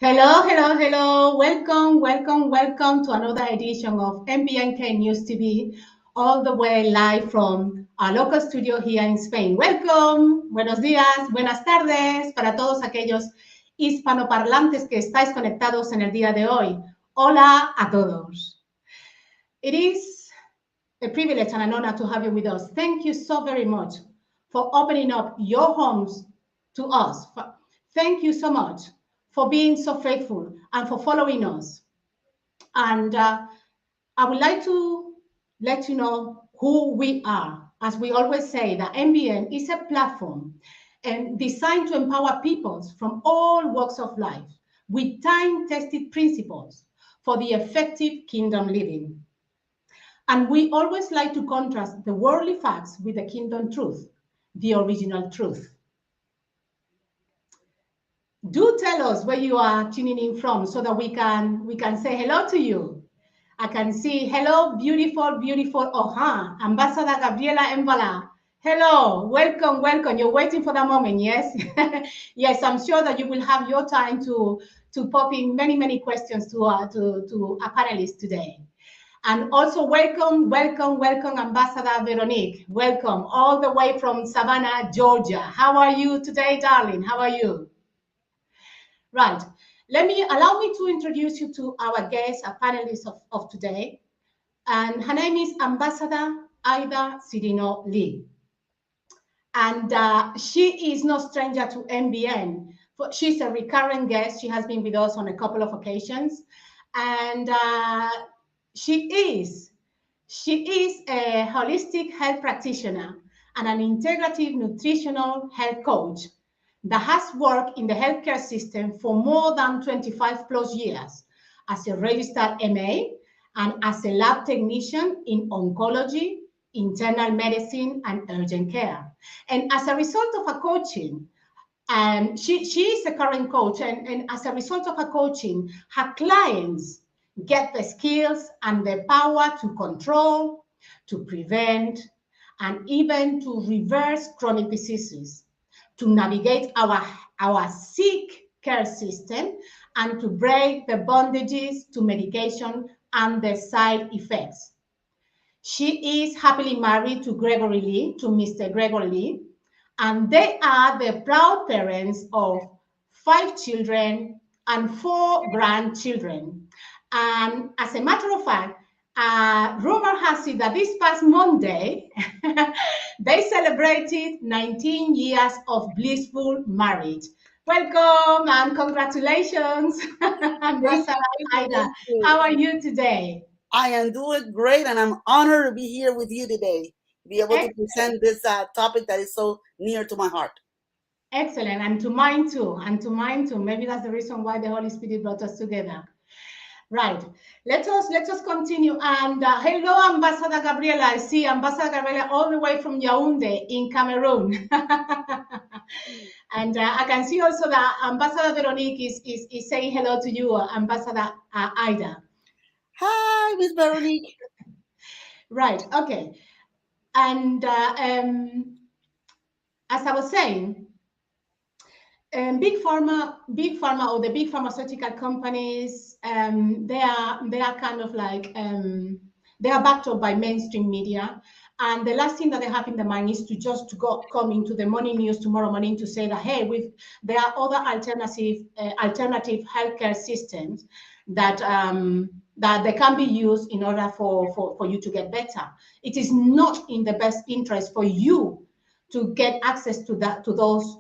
Hello, hello, hello. Welcome, welcome, welcome to another edition of MBN&x News TV, all the way live from our local studio here in Spain. Welcome, buenos días, buenas tardes para todos aquellos hispanoparlantes que estáis conectados en el día de hoy. Hola a todos. It is a privilege and an honor to have you with us. Thank you so very much for opening up your homes to us. Thank you so much for being so faithful and for following us. And I would like to let you know who we are. As we always say, the MBN is a platform and designed to empower people from all walks of life with time-tested principles for the effective kingdom living. And we always like to contrast the worldly facts with the kingdom truth, the original truth. Do tell us where you are tuning in from so that we can say hello to you. I can see hello, beautiful, beautiful Ambassador Gabriela Mvala. Hello, welcome, welcome. You're waiting for that moment, yes? Yes, I'm sure that you will have your time to pop in many questions to our panelists today. And also welcome, welcome, welcome, Ambassador Veronique. Welcome all the way from Savannah, Georgia. How are you today, darling? How are you? Right. Allow me to introduce you to our guest, our panelist of today. And her name is Ambassador Aida Sirino Lee. And she is no stranger to MBN. She's a recurrent guest. She has been with us on a couple of occasions. And she is a holistic health practitioner and an integrative nutritional health coach that has worked in the healthcare system for more than 25 plus years as a registered MA and as a lab technician in oncology, internal medicine, and urgent care. And as a result of her coaching, she is a current coach, and as a result of her coaching, her clients get the skills and the power to control, to prevent, and even to reverse chronic diseases, to navigate our sick care system, and to break the bondages to medication and the side effects. She is happily married to Gregory Lee, to Mr. Gregory Lee, and they are the proud parents of 5 children and 4 grandchildren. And as a matter of fact, rumor has it that this past Monday, they celebrated 19 years of blissful marriage. Welcome and congratulations, Ambassador Aida. How are you today? I am doing great, and I'm honored to be here with you today, be able to present this topic that is so near to my heart. Excellent, and to mine too, Maybe that's the reason why the Holy Spirit brought us together. Right. Let us continue. And hello, Ambassador Gabriela. I see Ambassador Gabriela all the way from Yaoundé in Cameroon. And I can see also that Ambassador Veronique is saying hello to you, Ambassador Aida. Hi, Miss Veronique. Right. Okay. And as I was saying, Big Pharma or the big pharmaceutical companies, they are kind of like they are backed up by mainstream media, and the last thing that they have in the mind is to just come into the morning news tomorrow morning to say that hey, there are other alternative healthcare systems that they can be used in order for you to get better. It is not in the best interest for you to get access to those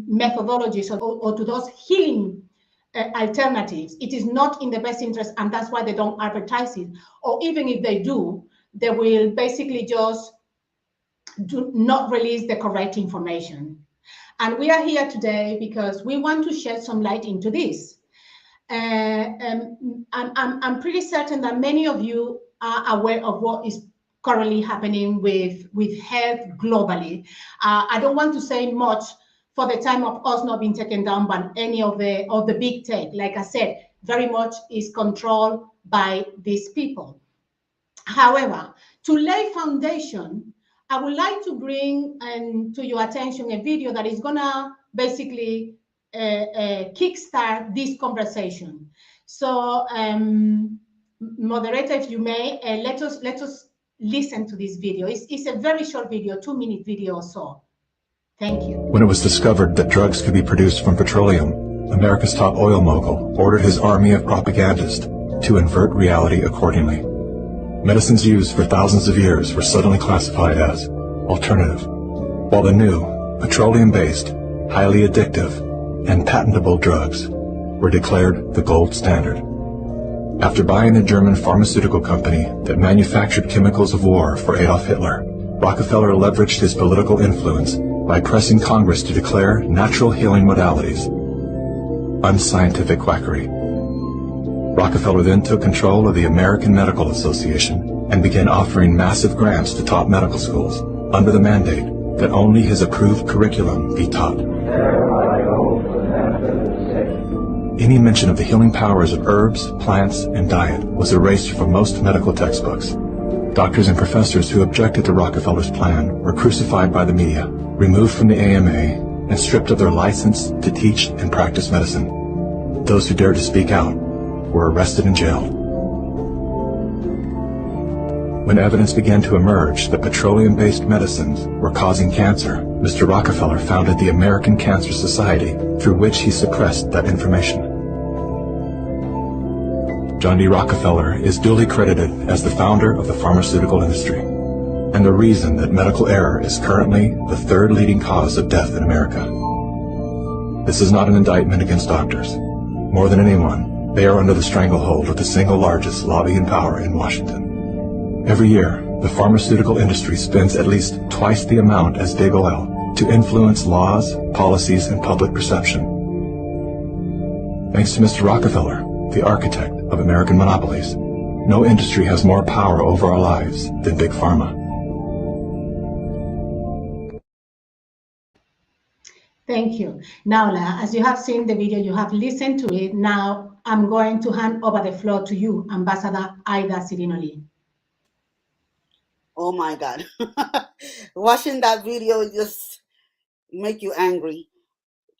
methodologies or to those healing alternatives. It is not in the best interest, and that's why they don't advertise it. Or even if they do, they will basically just do not release the correct information. And we are here today because we want to shed some light into this. I'm pretty certain that many of you are aware of what is currently happening with health globally. I don't want to say much for the time of us not being taken down by any of the big tech. Like I said, very much is controlled by these people. However, to lay foundation, I would like to bring to your attention a video that is gonna basically kickstart this conversation. So, moderator, if you may, let us listen to this video. It's a very short video, 2-minute video or so. Thank you. When it was discovered that drugs could be produced from petroleum, America's top oil mogul ordered his army of propagandists to invert reality accordingly. Medicines used for thousands of years were suddenly classified as alternative, while the new, petroleum-based, highly addictive, and patentable drugs were declared the gold standard. After buying a German pharmaceutical company that manufactured chemicals of war for Adolf Hitler, Rockefeller leveraged his political influence by pressing Congress to declare natural healing modalities unscientific quackery. Rockefeller then took control of the American Medical Association and began offering massive grants to top medical schools under the mandate that only his approved curriculum be taught. Any mention of the healing powers of herbs, plants, and diet was erased from most medical textbooks. Doctors and professors who objected to Rockefeller's plan were crucified by the media, removed from the AMA, and stripped of their license to teach and practice medicine. Those who dared to speak out were arrested and jailed. When evidence began to emerge that petroleum-based medicines were causing cancer, Mr. Rockefeller founded the American Cancer Society, through which he suppressed that information. John D. Rockefeller is duly credited as the founder of the pharmaceutical industry, and the reason that medical error is currently the third leading cause of death in America. This is not an indictment against doctors. More than anyone, they are under the stranglehold of the single largest lobbying power in Washington. Every year, the pharmaceutical industry spends at least twice the amount as big oil to influence laws, policies, and public perception. Thanks to Mr. Rockefeller, the architect of American monopolies, no industry has more power over our lives than Big Pharma. Thank you. Now, as you have seen the video, you have listened to it. Now, I'm going to hand over the floor to you, Ambassador Aida Sirino. Oh my God. Watching that video just make you angry.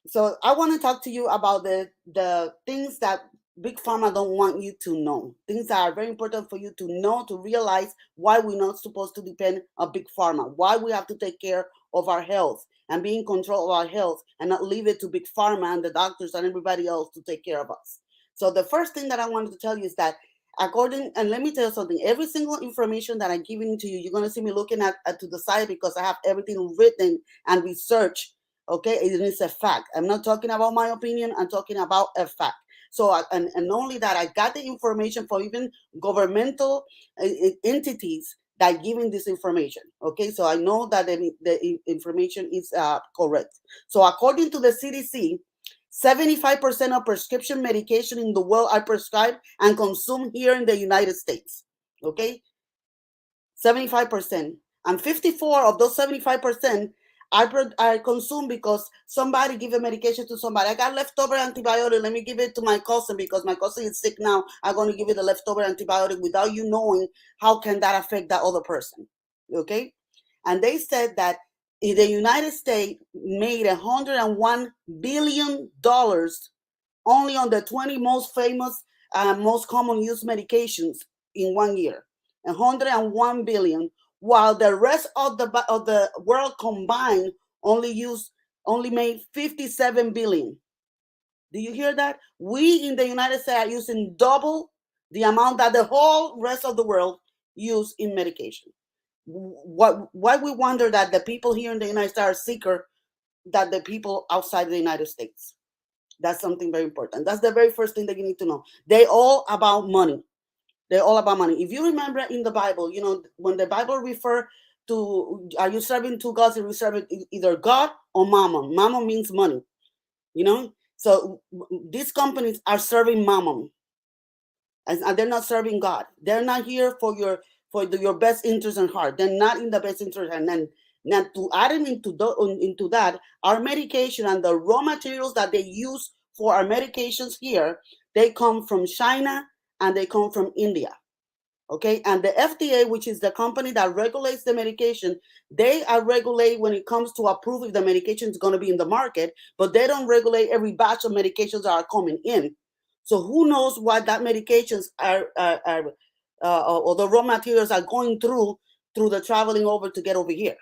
So I want to talk to you about the things that Big Pharma don't want you to know. Things that are very important for you to know, to realize why we're not supposed to depend on Big Pharma, why we have to take care of our health and be in control of our health and not leave it to Big Pharma and the doctors and everybody else to take care of us. So the first thing that I wanted to tell you is that and let me tell you something, every single information that I'm giving to you, you're going to see me looking at to the side because I have everything written and researched. Okay, it is a fact. I'm not talking about my opinion. I'm talking about a fact. So, and only that, I got the information for even governmental entities that giving this information. Okay, so I know that the information is correct. So according to the CDC, 75% of prescription medication in the world are prescribed and consumed here in the United States. Okay, 75%. And 54 of those 75% I consume because somebody give a medication to somebody. I got leftover antibiotic. Let me give it to my cousin because my cousin is sick now. I'm going to give it a leftover antibiotic without you knowing how can that affect that other person. Okay? And they said that in the United States made $101 billion only on the 20 most famous, most common use medications in 1 year. 101 billion. While the rest of the world combined only made 57 billion. Do you hear that? We in the United States are using double the amount that the whole rest of the world use in medication. Why we wonder that the people here in the United States are sicker than the people outside the United States? That's something very important. That's the very first thing that you need to know. They all about money. They're all about money. If you remember in the Bible, you know, when the Bible refer to, are you serving two gods? Are you serving either God or mammon? Mammon means money, you know? So these companies are serving mammon. And they're not serving God. They're not here for your best interest and heart. They're not in the best interest. And then now to add into that, our medication and the raw materials that they use for our medications here, they come from China, and they come from India. Okay, and the FDA, which is the company that regulates the medication, they are regulate when it comes to approve if the medication is going to be in the market, but they don't regulate every batch of medications that are coming in. So who knows what that medications are or the raw materials are going through the traveling over to get over here,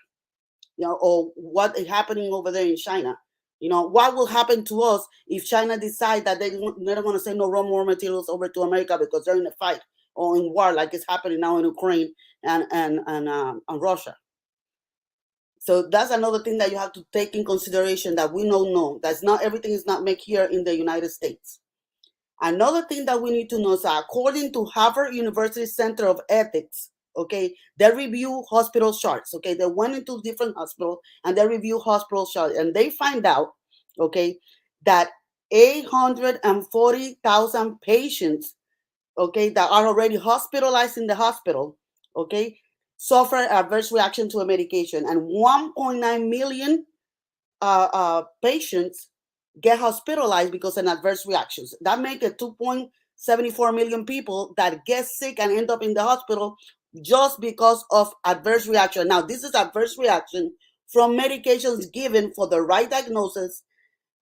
or what is happening over there in China. What will happen to us if China decide that they're not going to send no raw materials over to America because they're in a fight or in war, like it's happening now in Ukraine and Russia. So that's another thing that you have to take in consideration, that we don't know. That's not everything is not made here in the United States. Another thing that we need to know is that according to Harvard University Center of Ethics, okay, they review hospital charts. Okay, they went into different hospitals and they review hospital charts, and they find out, okay, that 840,000 patients, okay, that are already hospitalized in the hospital, okay, suffer adverse reaction to a medication, and 1.9 million patients get hospitalized because of adverse reactions. That makes it 2.74 million people that get sick and end up in the hospital just because of adverse reaction. Now, this is adverse reaction from medications given for the right diagnosis,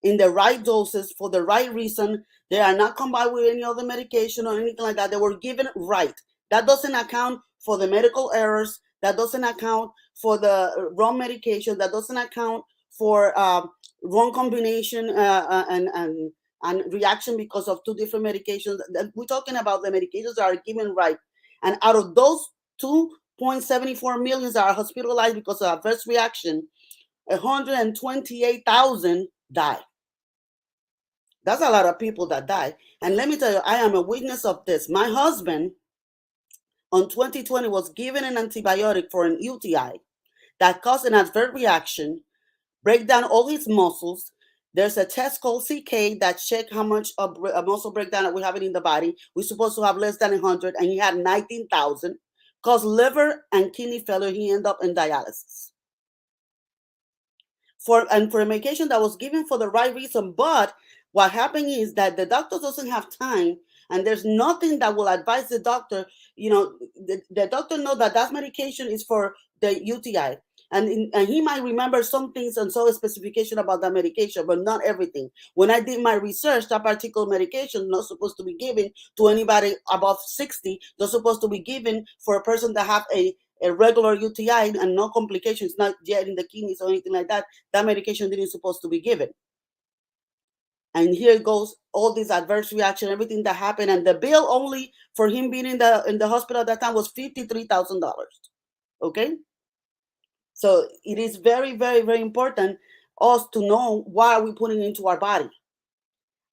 in the right doses, for the right reason. They are not combined with any other medication or anything like that. They were given right. That doesn't account for the medical errors. That doesn't account for the wrong medication. That doesn't account for wrong combination and reaction because of two different medications. We're talking about the medications that are given right. And out of those 2.74 million that are hospitalized because of adverse reaction, 128,000 die. That's a lot of people that die. And let me tell you, I am a witness of this. My husband on 2020 was given an antibiotic for an UTI that caused an adverse reaction, break down all his muscles. There's a test called CK that check how much of a muscle breakdown that we have in the body. We're supposed to have less than 100, and he had 19,000. Caused liver and kidney failure. He ended up in dialysis. For a medication that was given for the right reason, but what happened is that the doctor doesn't have time, and there's nothing that will advise the doctor. The doctor know that medication is for the UTI, and he might remember some things and some specification about that medication, but not everything. When I did my research, that particular medication not supposed to be given to anybody above 60. They're supposed to be given for a person that have a regular UTI and no complications, not yet in the kidneys or anything like that. That medication didn't supposed to be given. And here goes all this adverse reaction, everything that happened, and the bill only for him being in the hospital at that time was $53,000. Okay, so it is very, very, very important us to know what are we putting into our body.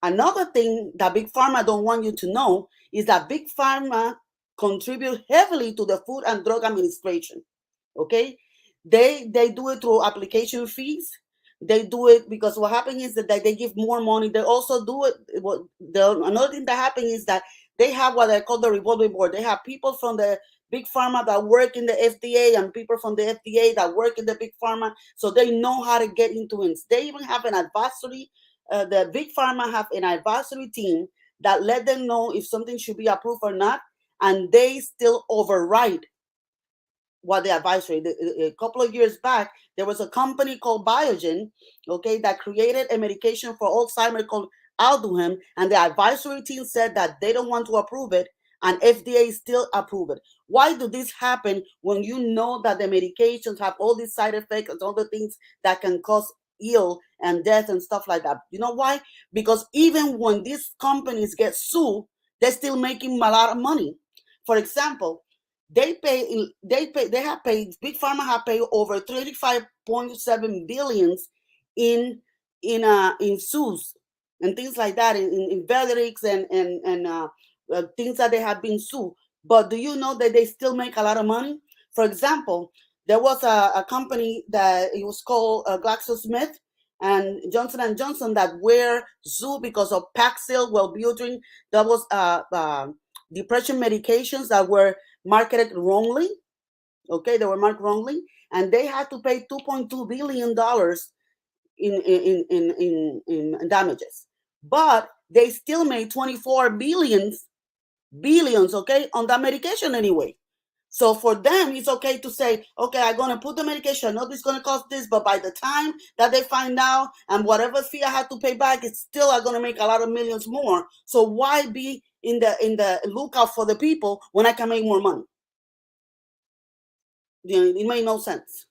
Another thing that Big Pharma don't want you to know is that Big Pharma contribute heavily to the Food and Drug Administration. Okay, they do it through application fees. They do it because what happens is that they give more money. They also do it. Another thing that happens is that they have what they call the revolving board. They have people from the Big Pharma that work in the FDA and people from the FDA that work in the Big Pharma, so they know how to get into it. They even have an advisory. The Big Pharma have an advisory team that let them know if something should be approved or not, and they still override what the advisory. A couple of years back, there was a company called Biogen, okay, that created a medication for Alzheimer's called Alduhem, and the advisory team said that they don't want to approve it, and FDA still approve it. Why do this happen when you know that the medications have all these side effects and all the things that can cause ill and death and stuff like that? You know why? Because even when these companies get sued, they're still making a lot of money. For example, they have paid, Big Pharma have paid over 35.7 billions in suits and things like that, in verdicts and things that they have been sued. But do you know that they still make a lot of money? For example, there was a company that it was called GlaxoSmith and Johnson & Johnson that were sued because of Paxil, Wellbutrin. That was depression medications that were marketed wrongly. Okay, they were marked wrongly, and they had to pay $2.2 billion in damages. But they still made 24 billion billions, okay, on that medication anyway. So for them, it's okay to say, okay, I'm going to put the medication. I know this is going to cost this, but by the time that they find out and whatever fee I have to pay back, it's still going to make a lot of millions more. So why be in the lookout for the people when I can make more money? You know, it made no sense.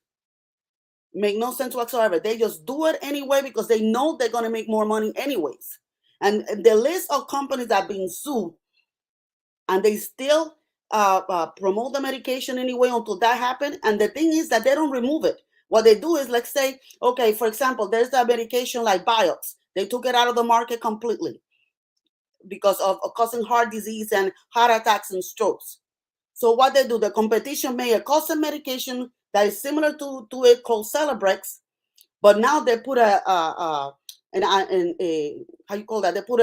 Make no sense whatsoever. They just do it anyway because they know they're going to make more money anyways. And the list of companies that are being sued and they still promote the medication anyway until that happens. And the thing is that they don't remove it. What they do is, let's say, okay, for example, there's a medication like Biox. They took it out of the market completely because of causing heart disease and heart attacks and strokes. So what they do, the competition made a custom medication that is similar to it called Celebrex, but now they put a how you call that? They put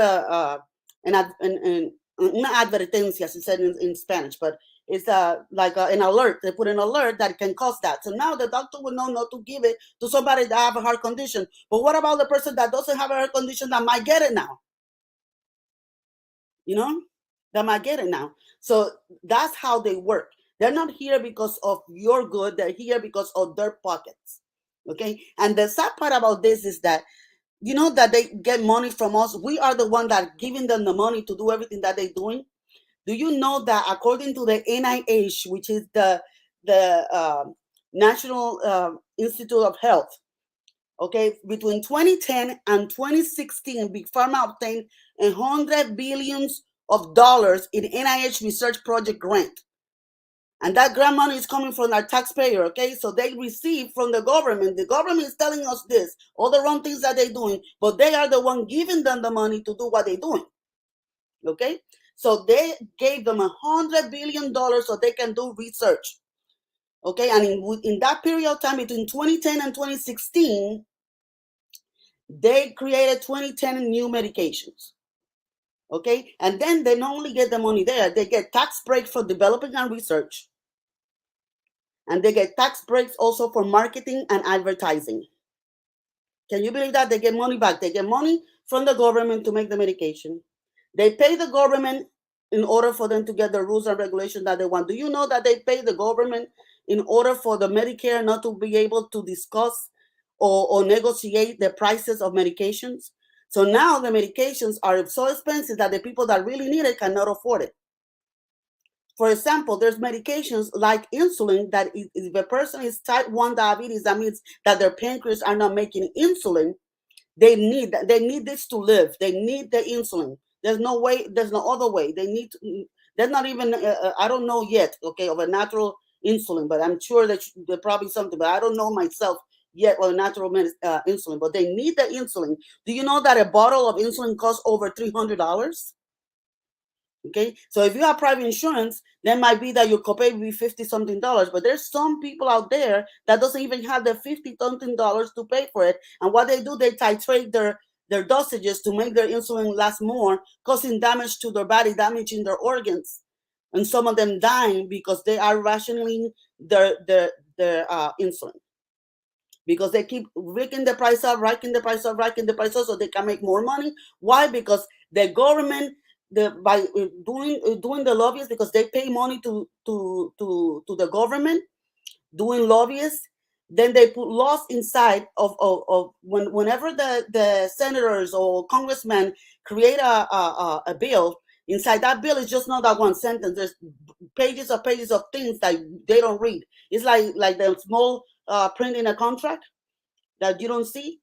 una advertencia, she said in Spanish, but it's like an alert. They put an alert that can cause that. So now the doctor will know not to give it to somebody that have a heart condition. But what about the person that doesn't have a heart condition that might get it now? You know, that might get it now. So that's how they work. They're not here because of your good. They're here because of their pockets. Okay. And the sad part about this is that, you know, that they get money from us. We are the one that giving them the money to do everything that they're doing. Do you know that according to the NIH, which is the National Institute of Health, okay, between 2010 and 2016, Big Pharma obtained $100 billion in NIH research project grant. And that grant money is coming from our taxpayer, okay? So they receive from the government. The government is telling us this, all the wrong things that they're doing, but they are the one giving them the money to do what they're doing, okay? So they gave them $100 billion so they can do research, okay? And in that period of time, between 2010 and 2016, they created 2010 new medications, okay? And then they not only get the money there, they get tax breaks for developing and research. And they get tax breaks also for marketing and advertising. Can you believe that? They get money back. They get money from the government to make the medication. They pay the government in order for them to get the rules and regulations that they want. Do you know that they pay the government in order for the Medicare not to be able to discuss or negotiate the prices of medications? So now the medications are so expensive that the people that really need it cannot afford it. For example, there's medications like insulin that if a person is type 1 diabetes, that means that their pancreas are not making insulin. They need this to live. They need the insulin. There's no way. There's no other way. They need to. There's not even. I don't know yet. Okay, of a natural insulin, but I'm sure that there's probably something. But I don't know myself yet of a natural insulin. But they need the insulin. Do you know that a bottle of insulin costs over $300? Okay, so if you have private insurance, then might be that your copay will be $50-something, but there's some people out there that doesn't even have the $50-something to pay for it. And what they do, they titrate their dosages to make their insulin last more, causing damage to their body, damaging their organs, and some of them dying because they are rationing their insulin. Because they keep raking the price up, so they can make more money. Why? Because the government, by doing the lobbyists, because they pay money to the government doing lobbyists, then they put laws inside of whenever the senators or congressmen create a bill. Inside that bill is just not that one sentence. There's pages of things that they don't read. It's like the small print in a contract that you don't see.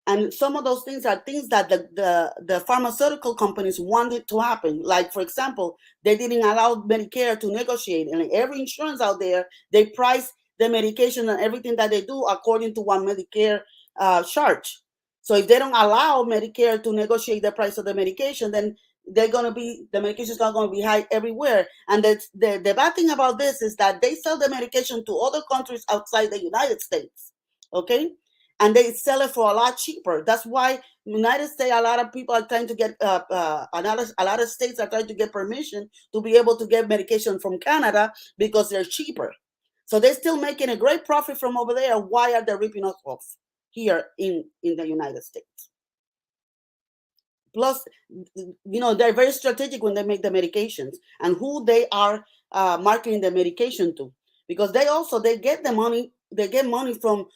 And some of those things are things that the pharmaceutical companies wanted to happen. Like, for example, they didn't allow Medicare to negotiate. And every insurance out there, they price the medication and everything that they do according to what Medicare charge. So if they don't allow Medicare to negotiate the price of the medication, then the medication is not going to be high everywhere. And the bad thing about this is that they sell the medication to other countries outside the United States. Okay? And they sell it for a lot cheaper. That's why United States, a lot of people are trying to get, a lot of states are trying to get permission to be able to get medication from Canada because they're cheaper. So they're still making a great profit from over there. Why are they ripping us off here in the United States? Plus, they're very strategic when they make the medications and who they are marketing the medication to, because they get the money. They get money from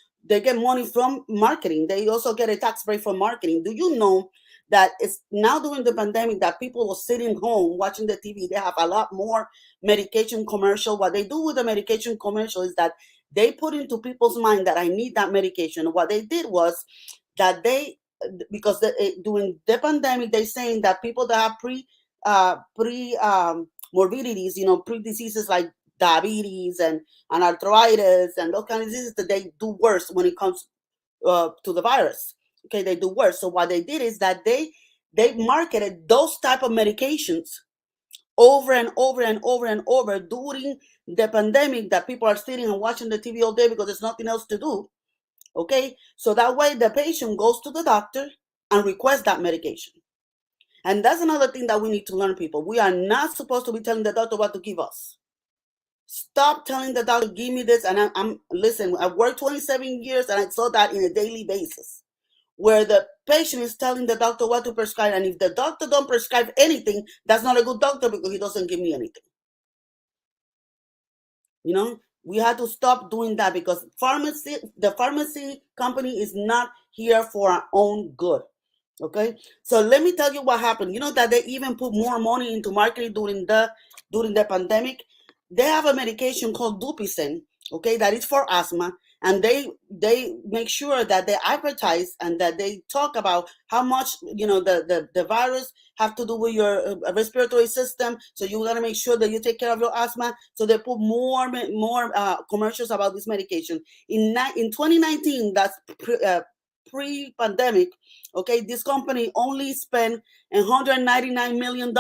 marketing. They also get a tax break from marketing. Do you know that it's now during the pandemic that people were sitting home watching the TV? They have a lot more medication commercial. What they do with the medication commercial is that they put into people's mind that I need that medication. What they did was that because during the pandemic, they're saying that people that have pre morbidities, pre diseases like diabetes and arthritis and those kind of diseases, that they do worse when it comes to the virus. Okay, they do worse. So what they did is that they marketed those type of medications over and over and over and over during the pandemic, that people are sitting and watching the TV all day because there's nothing else to do. Okay, so that way the patient goes to the doctor and requests that medication. And that's another thing that we need to learn, people. We are not supposed to be telling the doctor what to give us. Stop telling the doctor, give me this. And listen, I worked 27 years and I saw that in a daily basis, where the patient is telling the doctor what to prescribe. And if the doctor don't prescribe anything, that's not a good doctor, because he doesn't give me anything. We had to stop doing that, because the pharmacy company is not here for our own good. Okay, so let me tell you what happened. You know that they even put more money into marketing during the pandemic. They have a medication called Dupixent, okay, that is for asthma, and they make sure that they advertise and that they talk about how much the virus have to do with your respiratory system. So you got to make sure that you take care of your asthma. So they put more commercials about this medication. In 2019, that's pre-pandemic, okay, this company only spent $199 million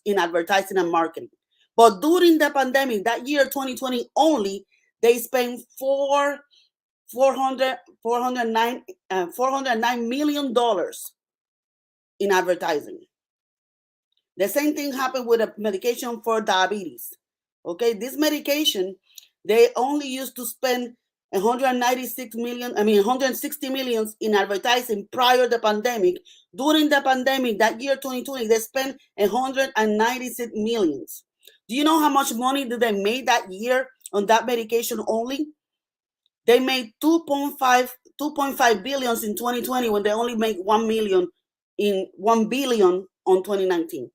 in advertising and marketing. But during the pandemic, that year 2020 only, they spent $409 million in advertising. The same thing happened with a medication for diabetes. Okay, this medication, they only used to spend 160 million in advertising prior to the pandemic. During the pandemic, that year 2020, they spent 196 millions. Do you know how much money did they make that year on that medication only? They made 2.5 billions in 2020, when they only make 1 billion on 2019.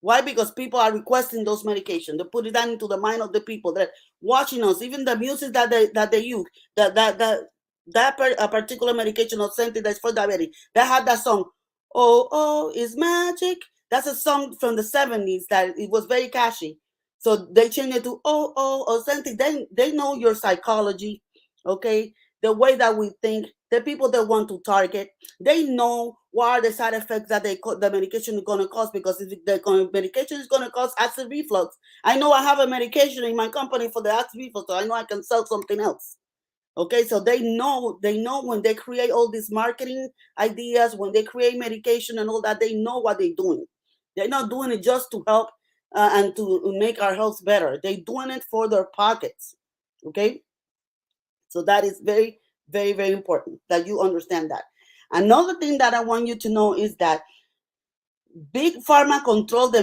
Why? Because people are requesting those medications. They put it down into the mind of the people that are watching us. Even the music that they use, that particular medication or something that's for diabetes, they had that song, "Oh, it's magic." That's a song from the 70s that it was very catchy. So they changed it to "Oh, something." Then they know your psychology, okay? The way that we think, the people that want to target, they know what are the side effects that the medication is going to cause. Because if the medication is going to cause acid reflux, I know I have a medication in my company for the acid reflux, so I know I can sell something else. Okay, so they know when they create all these marketing ideas, when they create medication and all that, they know what they're doing. They're not doing it just to help and to make our health better. They're doing it for their pockets. Okay, so that is very, very, very important that you understand that. Another thing that I want you to know is that Big Pharma control the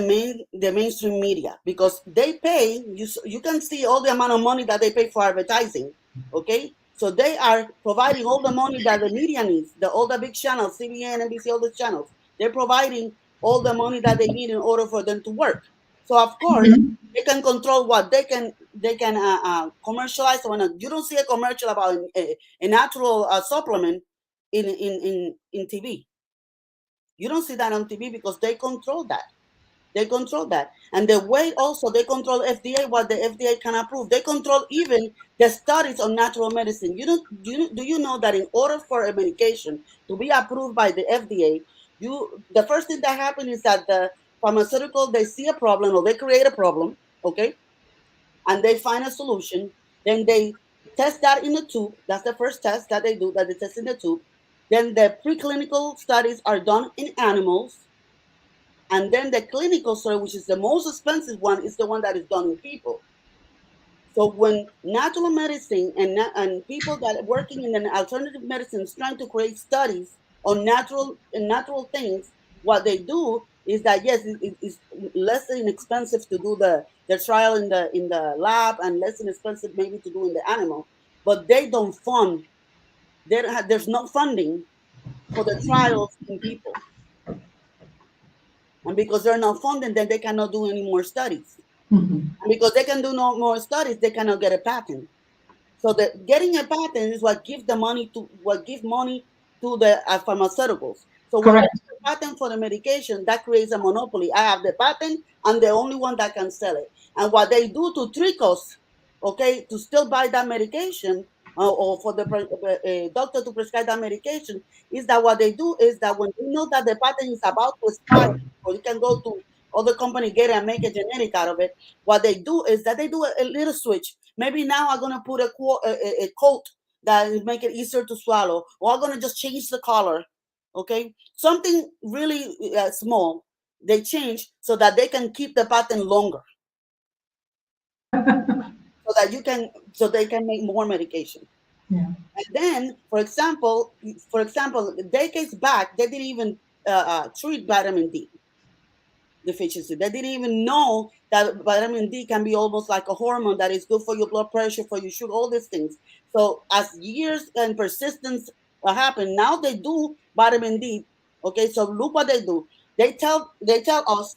mainstream media, because they pay you can see all the amount of money that they pay for advertising. Okay, so they are providing all the money that the media needs, all the big channels, CBN, NBC, all the channels. They're providing all the money that they need in order for them to work. So of course they can control what they can commercialize. When you don't see a commercial about a natural supplement in TV. You don't see that on TV because they control that. They control that. And the way also they control FDA, what the FDA can approve. They control even the studies on natural medicine. Do you know that in order for a medication to be approved by the FDA, the first thing that happens is that the pharmaceutical, they see a problem or they create a problem, okay? And they find a solution. Then they test that in the tube. That's the first test that they do, that they test in the tube. Then the preclinical studies are done in animals. And then the clinical study, which is the most expensive one, is the one that is done in people. So when natural medicine and people that are working in an alternative medicine is trying to create studies on natural things, what they do is that yes, it's less inexpensive to do the trial in the lab and less inexpensive maybe to do in the animal, but they don't fund. They don't have, there's no funding for the trials in people, and because they're not funding, then they cannot do any more studies. Mhm. And because they can do no more studies, they cannot get a patent. So that getting a patent is what gives money to the pharmaceuticals. So when Correct. there's a patent for the medication, that creates a monopoly. I have the patent. I'm the only one that can sell it. And what they do to trick us, okay, to still buy that medication or for the doctor to prescribe that medication, is that what they do is that when they know that the patent is about to expire, or you can go to other company get it and make a generic out of it. What they do is that they do a little switch. Maybe now I'm gonna put a coat that will make it easier to swallow, or I'm gonna just change the color. Okay, something really small. They change so that they can keep the patent longer, so they can make more medication. Yeah. And then, for example, decades back, they didn't even treat vitamin D deficiency. They didn't even know that vitamin D can be almost like a hormone that is good for your blood pressure, for your sugar, all these things. So as years and persistence happen, now they do vitamin D. Okay, so look what they do. They tell us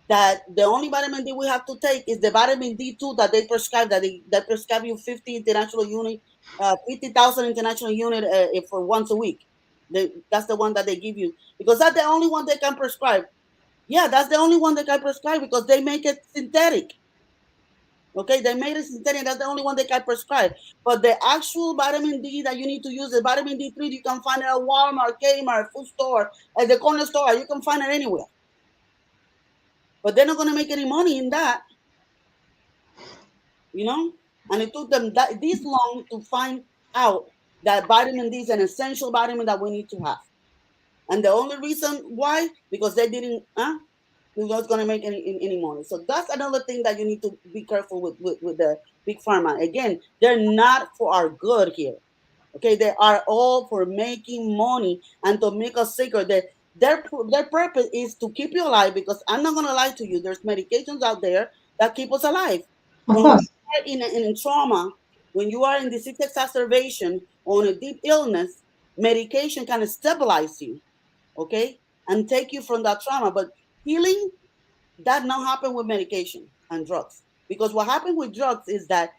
that the only vitamin D we have to take is the vitamin D2 that they prescribe. They prescribe you 50,000 international unit for once a week. That's the one that they give you because that's the only one they can prescribe. Yeah, that's the only one they can prescribe because they make it synthetic. Okay, they made it synthetic. That's the only one they can prescribe. But the actual vitamin D that you need to use, the vitamin D3, you can find it at Walmart, Kmart, food store, at the corner store. You can find it anywhere. But they're not going to make any money in that, you know? And it took them this long to find out that vitamin D is an essential vitamin that we need to have. And the only reason why, because they didn't, we're not going to make any money. So that's another thing that you need to be careful with the big pharma. Again, they're not for our good here. Okay, they are all for making money and to make us sicker. Their purpose is to keep you alive because I'm not going to lie to you. There's medications out there that keep us alive. Of When we course. are in trauma, when you are in disease exacerbation or in a deep illness, medication can stabilize you, okay, and take you from that trauma. But healing, that not happen with medication and drugs. Because what happened with drugs is that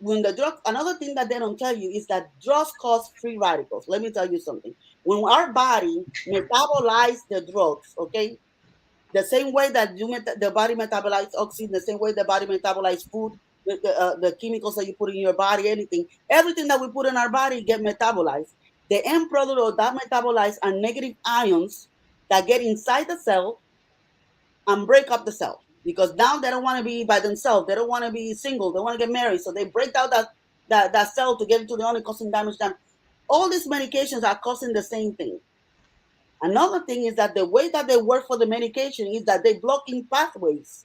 when the drug, another thing that they don't tell you is that drugs cause free radicals. Let me tell you something. When our body metabolize the drugs, okay, the same way that the body metabolize oxygen, the same way the body metabolize food, the chemicals that you put in your body, everything that we put in our body get metabolized. The end product of that metabolized are negative ions that get inside the cell and break up the cell because now they don't want to be by themselves. They don't want to be single. They want to get married. So they break down that cell to get into the only causing damage. All these medications are causing the same thing. Another thing is that the way that they work for the medication is that they block in pathways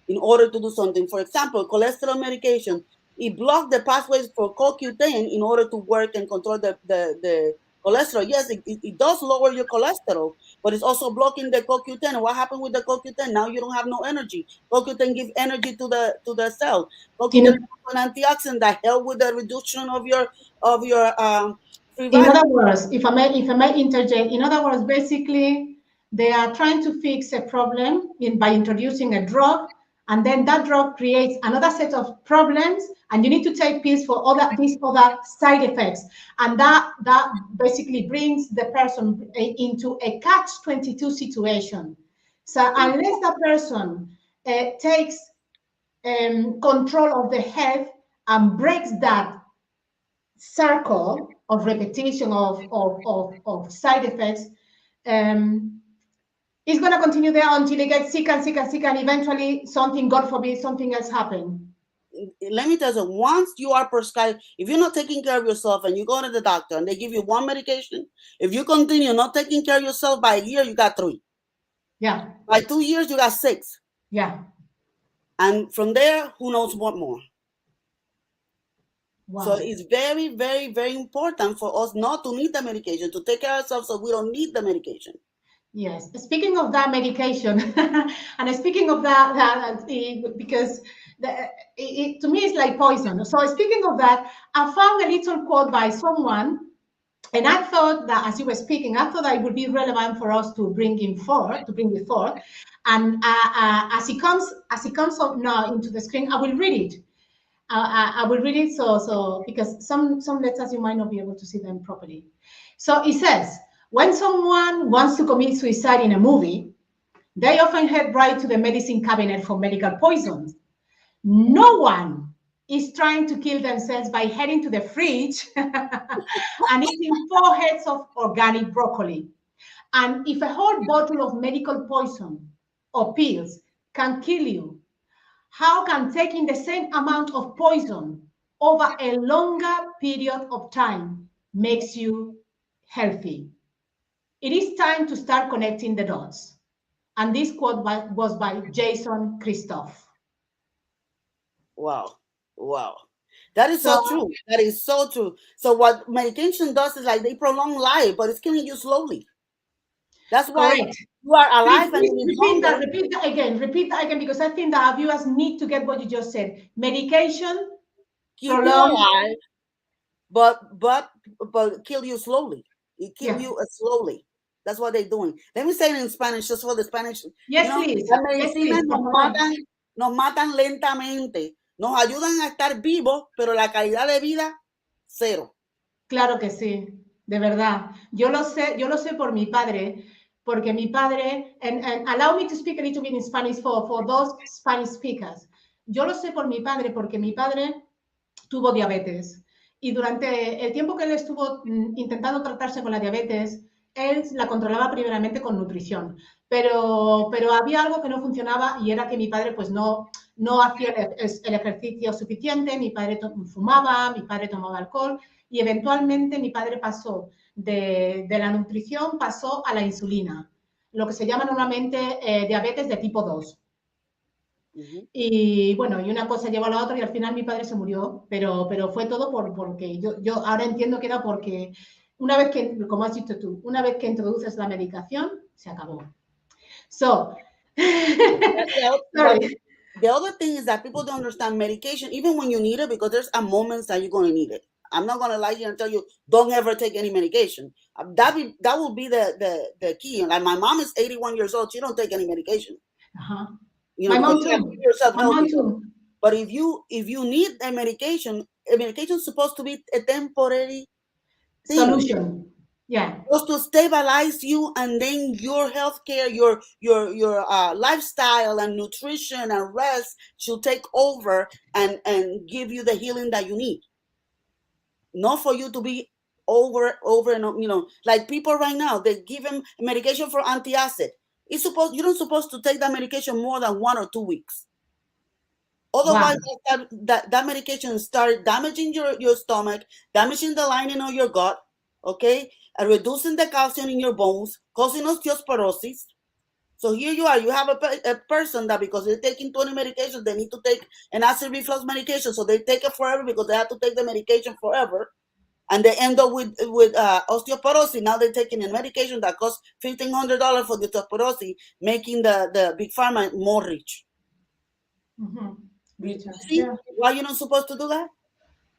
in order to do something. For example, cholesterol medication, it blocks the pathways for CoQ10 in order to work and control the cholesterol. Yes, it does lower your cholesterol, but it's also blocking the CoQ10. What happened with the CoQ10? Now you don't have no energy. CoQ10 gives energy to the cell. CoQ10 is In, an antioxidant that help with the reduction of your free in radicals. other words, if I may interject, in other words, basically they are trying to fix a problem by introducing a drug, and then that drug creates another set of problems, and you need to take pills for these other side effects, and that basically brings the person into a catch-22 situation. So unless the person takes control of the health and breaks that circle of repetition of side effects, it's going to continue there until they get sick and sick and sick, and eventually something, God forbid, something else happen. Let me tell you, once you are prescribed, if you're not taking care of yourself and you go to the doctor and they give you one medication, if you continue not taking care of yourself, by a year you got 3. Yeah. By 2 years you got 6. Yeah. And from there, who knows what more? So Wow. it's very, very, very important for us not to need the medication, to take care of ourselves so we don't need the medication. Yes. Speaking of that medication, and speaking of because to me it's like poison. So speaking of that, I found a little quote by someone, and I thought that as you were speaking, I thought that it would be relevant for us to bring it forth. And as it comes up now into the screen, I will read it. I will read it so because some letters you might not be able to see them properly. So it says, when someone wants to commit suicide in a movie, they often head right to the medicine cabinet for medical poisons. No one is trying to kill themselves by heading to the fridge and eating 4 heads of organic broccoli. And if a whole bottle of medical poison or pills can kill you, how can taking the same amount of poison over a longer period of time makes you healthy? It is time to start connecting the dots. And this quote was by Jason Christoph. Wow. Wow. That is So so true. That is so true. So what medication does is like they prolong life, but it's killing you slowly. That's why correct. you are Please, alive and please live longer. repeat that again. Repeat that again because I think that our viewers need to get what you just said. Medication Keep you prolongs. alive, but kill you slowly. It kill Yeah. you slowly. That's what they're doing. Let me say it in Spanish, just for the Spanish. Yes, please. Las Yes, medicinas please. nos matan lentamente. Nos ayudan a estar vivos, pero la calidad de vida, cero. Claro que sí, de verdad. Yo lo sé por mi padre, porque mi padre, and allow me to speak a little bit in Spanish for those Spanish speakers. Yo lo sé por mi padre, porque mi padre tuvo diabetes. Y durante el tiempo que él estuvo intentando tratarse con la diabetes, él la controlaba primeramente con nutrición. Pero había algo que no funcionaba y era que mi padre pues no hacía el ejercicio suficiente, mi padre fumaba, mi padre tomaba alcohol y eventualmente mi padre pasó de la nutrición, pasó a la insulina, lo que se llama normalmente diabetes de tipo 2. Y bueno, y una cosa llevó a la otra y al final mi padre se murió, pero fue todo porque yo ahora entiendo que era porque una vez que, como has dicho tú, una vez que introduces la medicación, se acabó. So, sorry. The other thing is that people don't understand medication, even when you need it, because there's a moments that you're going to need it. I'm not going to lie here and tell you, don't ever take any medication. That will be the key. Like my mom is 81 years old. She don't take any medication. Uh-huh. My mom too. Yourself My mom healthy. too. But if you need a medication is supposed to be a temporary thing. Solution. Yeah. Just to stabilize you, and then your healthcare, your lifestyle and nutrition and rest should take over and give you the healing that you need. Not for you to be over and like people right now, they give them medication for antacid. You don't supposed to take that medication more than 1 or 2 weeks. Otherwise, wow, that medication start damaging your stomach, damaging the lining of your gut, okay, and reducing the calcium in your bones, causing osteoporosis. So here you are, you have a person that because they're taking 20 medications, they need to take an acid reflux medication, so they take it forever because they have to take the medication forever, and they end up with osteoporosis. Now they're taking a medication that costs $1,500 for the osteoporosis, making the Big Pharma more rich. Mm-hmm. See why you're not supposed to do that?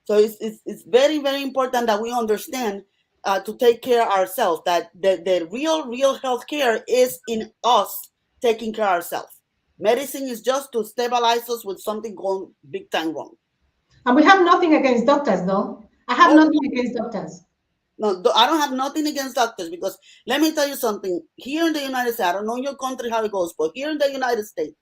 So it's very, very important that we understand to take care of ourselves, that the real health care is in us taking care of ourselves. Medicine is just to stabilize us with something going big time wrong. And we have nothing against doctors, though. I have nothing against doctors. No, I don't have nothing against doctors, because let me tell you something. Here in the United States, I don't know in your country how it goes, but here in the United States,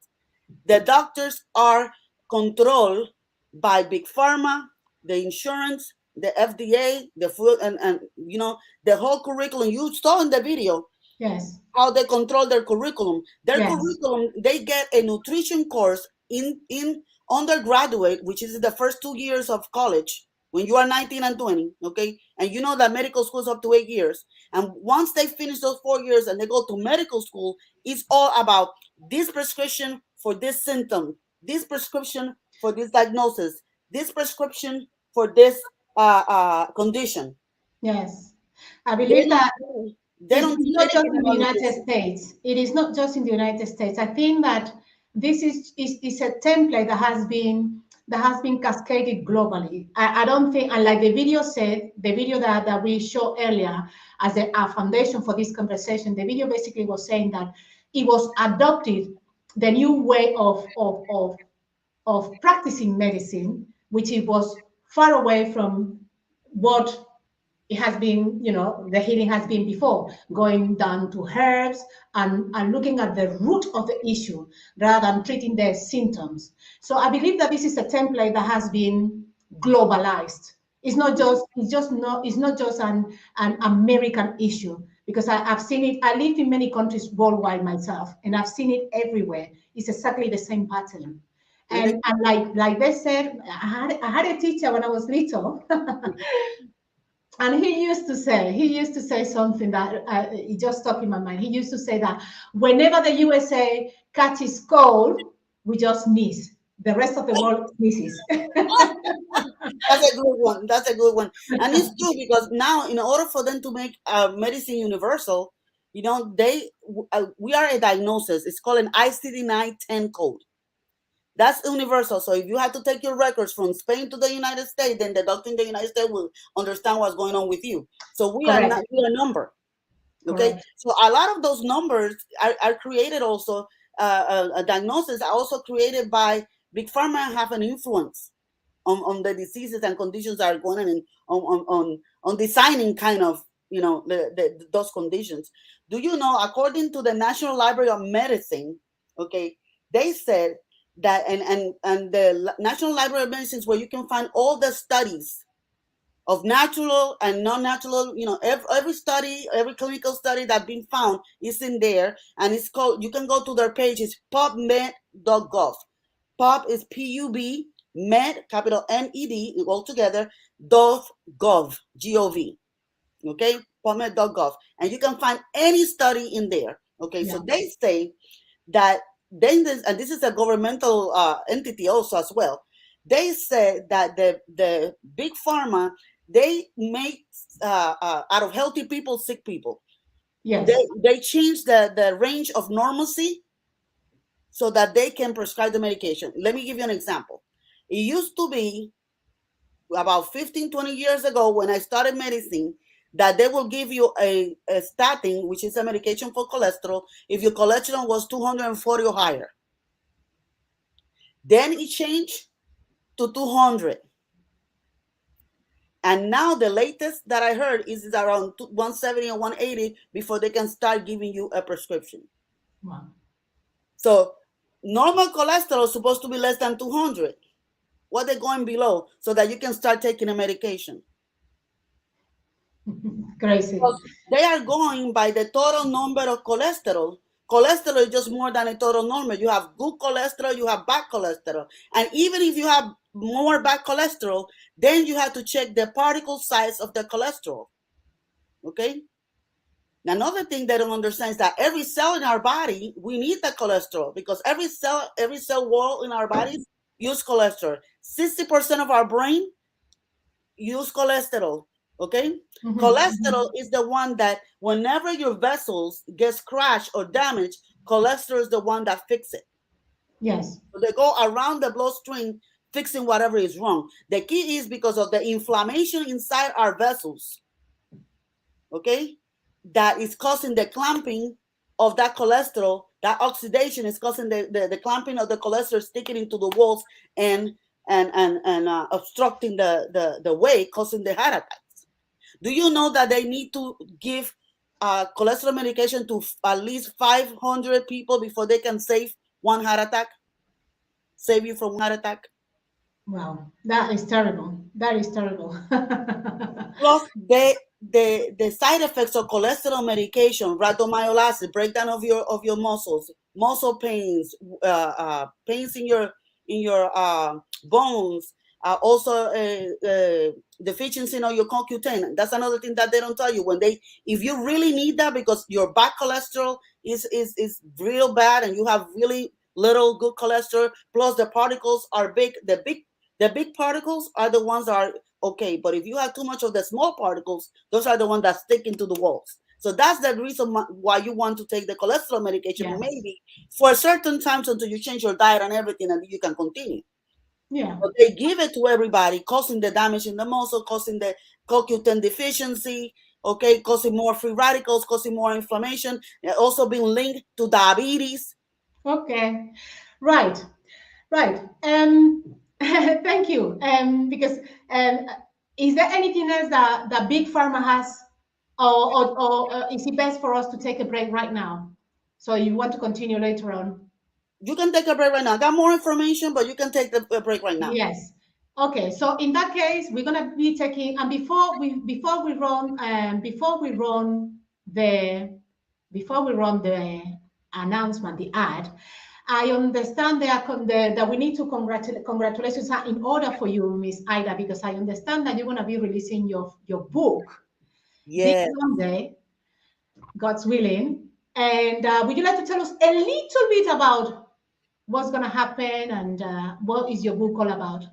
the doctors are controlled by Big Pharma, the insurance, the FDA, the food, and the whole curriculum. You saw in the video, yes, how they control their curriculum. Curriculum, they get a nutrition course in undergraduate, which is the first 2 years of college, when you are 19 and 20, okay? And you know that medical school is up to 8 years. And once they finish those 4 years and they go to medical school, it's all about this prescription for this symptom, this prescription for this diagnosis, this prescription for this condition. Yes. I They believe don't, that they it's don't do not just anything in the about United nutrition. States. It is not just in the United States. I think that this is a template that has been cascaded globally. I don't think, and like the video said, the video that we showed earlier as a foundation for this conversation, the video basically was saying that it was adopted, the new way of practicing medicine, which it was far away from what it has been, the healing has been before, going down to herbs and looking at the root of the issue rather than treating the symptoms. So I believe that this is a template that has been globalized. It's not just an American issue, because I've seen it. I live in many countries worldwide myself, and I've seen it everywhere. It's exactly the same pattern. And like they said, I had a teacher when I was little. And he used to say something that it just stuck in my mind. He used to say that whenever the USA catches cold, we just sneeze. The rest of the world sneezes. That's a good one. That's a good one. And it's true, because now, in order for them to make medicine universal, we are a diagnosis. It's called an ICD-9-10 code. That's universal. So if you have to take your records from Spain to the United States, then the doctor in the United States will understand what's going on with you. So we are Correct. not a number. Okay. Correct. So a lot of those numbers are created also, a diagnosis are also created by Big Pharma, and have an influence on the diseases and conditions that are going on designing kind of, those conditions. Do you know, according to the National Library of Medicine, okay, they said that, and the National Library of Medicine is where you can find all the studies of natural and non-natural, every study, every clinical study that's been found is in there, and it's called, you can go to their page, it's pubmed.gov. Pub is P-U-B, med, capital M-E-D, all together, gov, G-O-V, okay, pubmed.gov, and you can find any study in there, okay. Yeah. So they say that, and this is a governmental entity also as well, they said that the Big Pharma, they make out of healthy people sick people. Yes. They change the range of normalcy so that they can prescribe the medication. Let me give you an example. It used to be about 15, 20 years ago, when I started medicine, that they will give you a statin, which is a medication for cholesterol, if your cholesterol was 240 or higher. Then it changed to 200. And now the latest that I heard is around 170 or 180 before they can start giving you a prescription. Wow. So normal cholesterol is supposed to be less than 200. What they're going below, so that you can start taking a medication. Crazy. Because they are going by the total number of cholesterol. Cholesterol is just more than a total number. You have good cholesterol, you have bad cholesterol. And even if you have more bad cholesterol, then you have to check the particle size of the cholesterol. Okay? Another thing they don't understand is that every cell in our body, we need the cholesterol, because every cell wall in our bodies use cholesterol. 60% of our brain use cholesterol. Okay? Mm-hmm. Cholesterol is the one that, whenever your vessels gets crashed or damaged, cholesterol is the one that fixes it. Yes. So they go around the bloodstream fixing whatever is wrong. The key is because of the inflammation inside our vessels, okay, that is causing the clumping of that cholesterol. That oxidation is causing the clumping of the cholesterol, sticking into the walls and obstructing the way, causing the heart attacks. Do you know that they need to give cholesterol medication to at least 500 people before they can save one heart attack? Save you from heart attack? Wow, that is terrible. That is terrible. Plus, the side effects of cholesterol medication, rhabdomyolysis, breakdown of your muscles, muscle pains, pains in your bones, also deficiency in your CoQ10. That's another thing that they don't tell you. If you really need that, because your bad cholesterol is real bad, and you have really little good cholesterol, plus the particles are big. The The big particles are the ones that are okay, but if you have too much of the small particles, those are the ones that stick into the walls. So that's the reason why you want to take the cholesterol medication, Yes. maybe for a certain time until you change your diet and everything, and you can continue. Yeah. But they give it to everybody, causing the damage in the muscle, causing the CoQ10 deficiency, okay, causing more free radicals, causing more inflammation, also being linked to diabetes. Okay. Right. Right. Thank you. Because is there anything else that Big Pharma has, or is it best for us to take a break right now? So you want to continue later on? You can take a break right now. I got more information, but you can take the break right now. Yes. Okay. So in that case, we're gonna be taking, and before we run the announcement, the ad. I understand that we need to congratulations in order for you, Miss Aida, because I understand that you're going to be releasing your book this Yes. Monday, God's willing. And would you like to tell us a little bit about what's going to happen and what is your book all about?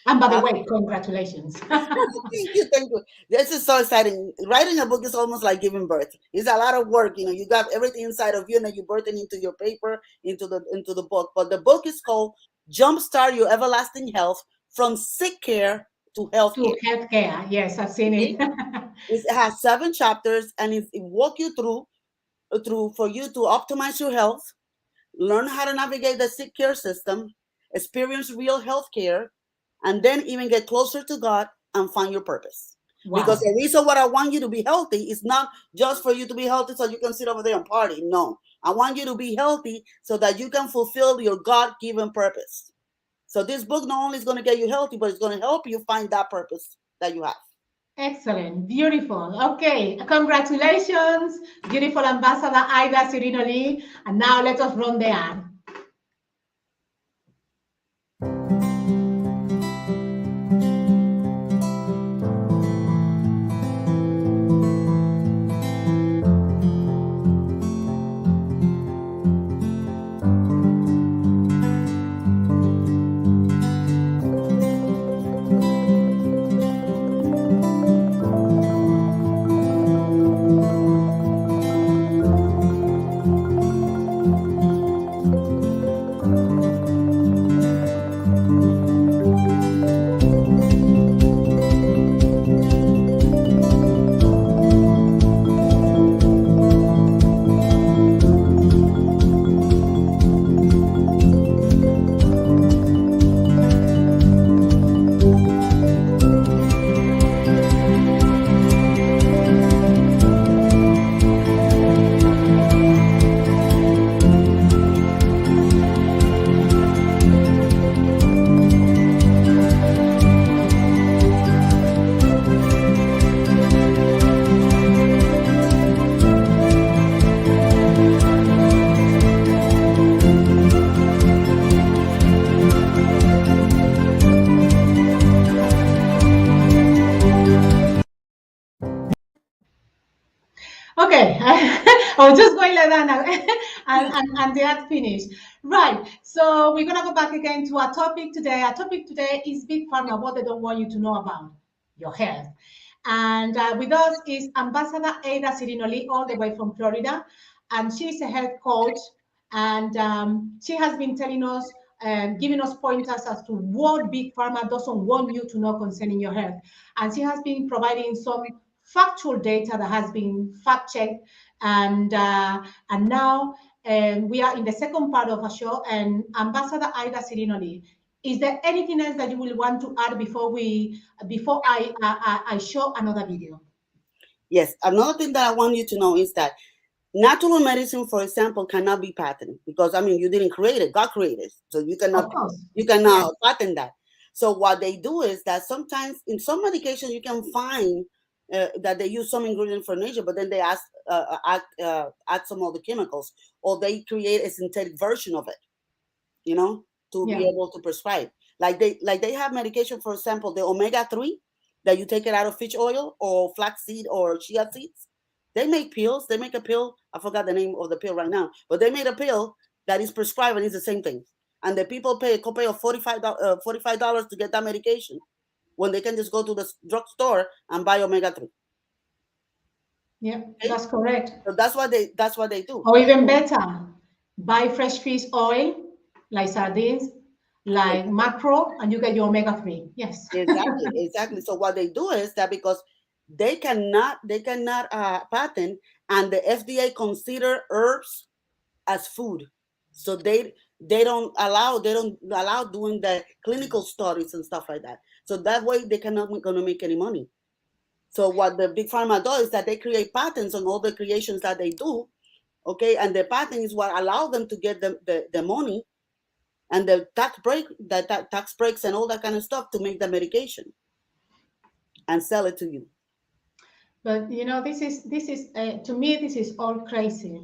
And by the way, congratulations. Thank you, thank you. This is so exciting. Writing a book is almost like giving birth. It's a lot of work. You know, you got everything inside of you, and then you birth it into your paper, into the book. But the book is called "Jumpstart Your Everlasting Health: From Sick Care to Health To Care." healthcare. Yes, I've seen Okay? it. It has 7 chapters, and it walk you through for you to optimize your health, learn how to navigate the sick care system, experience real health care, and then even get closer to God and find your purpose. Because Wow. the reason why I want you to be healthy is not just for you to be healthy so you can sit over there and party. No, I want you to be healthy so that you can fulfill your God-given purpose. So this book not only is going to get you healthy, but it's going to help you find that purpose that you have. Excellent. Beautiful. Okay. Congratulations, beautiful Ambassador Aida Sirino Lee. And now let us run the ad. Okay, I was just going like that now, and they had finished. Right, so we're gonna go back again to our topic today. Our topic today is Big Pharma, what they don't want you to know about your health. And with us is Ambassador Aida Sirinoli, all the way from Florida, and she's a health coach, and she has been telling us and giving us pointers as to what Big Pharma doesn't want you to know concerning your health. And she has been providing some factual data that has been fact checked, and now we are in the second part of our show. And Ambassador Aida Sirinoli, is there anything else that you will want to add before I show another video? Yes, another thing that I want you to know is that natural medicine, for example, cannot be patented because I mean you didn't create it, God created it, so you Of cannot course. patent that. So what they do is that sometimes in some medications you can find that they use some ingredient for nature, but then they add some of the chemicals, or they create a synthetic version of it, you know, to be Yeah. able to prescribe. Like they have medication, for example, the omega-3 that you take it out of fish oil or flaxseed or chia seeds. They make pills. They make a pill. I forgot the name of the pill right now, but they made a pill that is prescribed and it's the same thing. and the people pay a copay of $45 to get that medication when they can just go to the drugstore and buy omega-3. Yeah, Okay? that's correct. So that's what they do. Or even better, buy fresh fish oil, like sardines, like macro, and you get your omega-3. Yes. Exactly. So what they do is that because they cannot patent, and the FDA consider herbs as food, so they don't allow doing the clinical studies and stuff like that. So that way they cannot gonna make any money. So what the big pharma does is that they create patents on all the creations that they do, okay, and the patent is what allow them to get the money and the tax breaks and all that kind of stuff to make the medication and sell it to you. But this is to me, this is all crazy,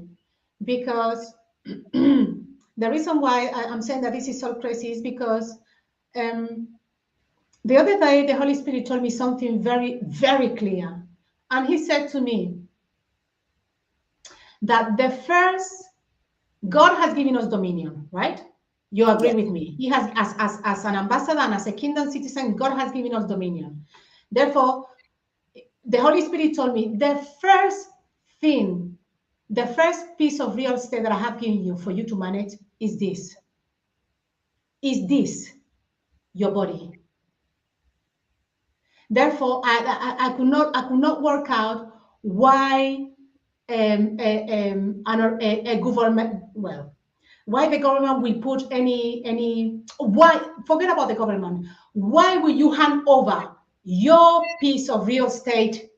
because the reason why I'm saying that this is all crazy is because the other day the Holy Spirit told me something very, very clear, and He said to me that the first, God has given us dominion, right? You agree with me? He has, as an ambassador and as a kingdom citizen, God has given us dominion. Therefore, the Holy Spirit told me the first thing, the first piece of real estate that I have given you for you to manage is this. Is this your body? Therefore, I could not work out why a government, well, why the government will put why, forget about the government, why will you hand over your piece of real estate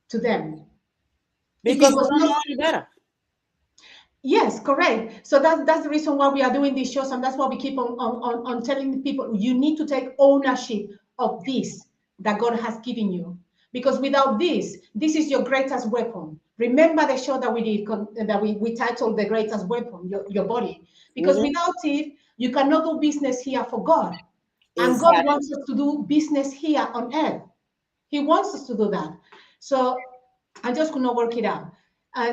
to them? Because we don't know any better. Yes, correct. So that's the reason why we are doing these shows, and that's why we keep on telling people, you need to take ownership of this that God has given you. Because without this is your greatest weapon. Remember the show that we did, that we titled The Greatest Weapon, your body. Because without it, you cannot do business here for God. And God wants us to do business here on earth. He wants us to do that. So I just could not work it out.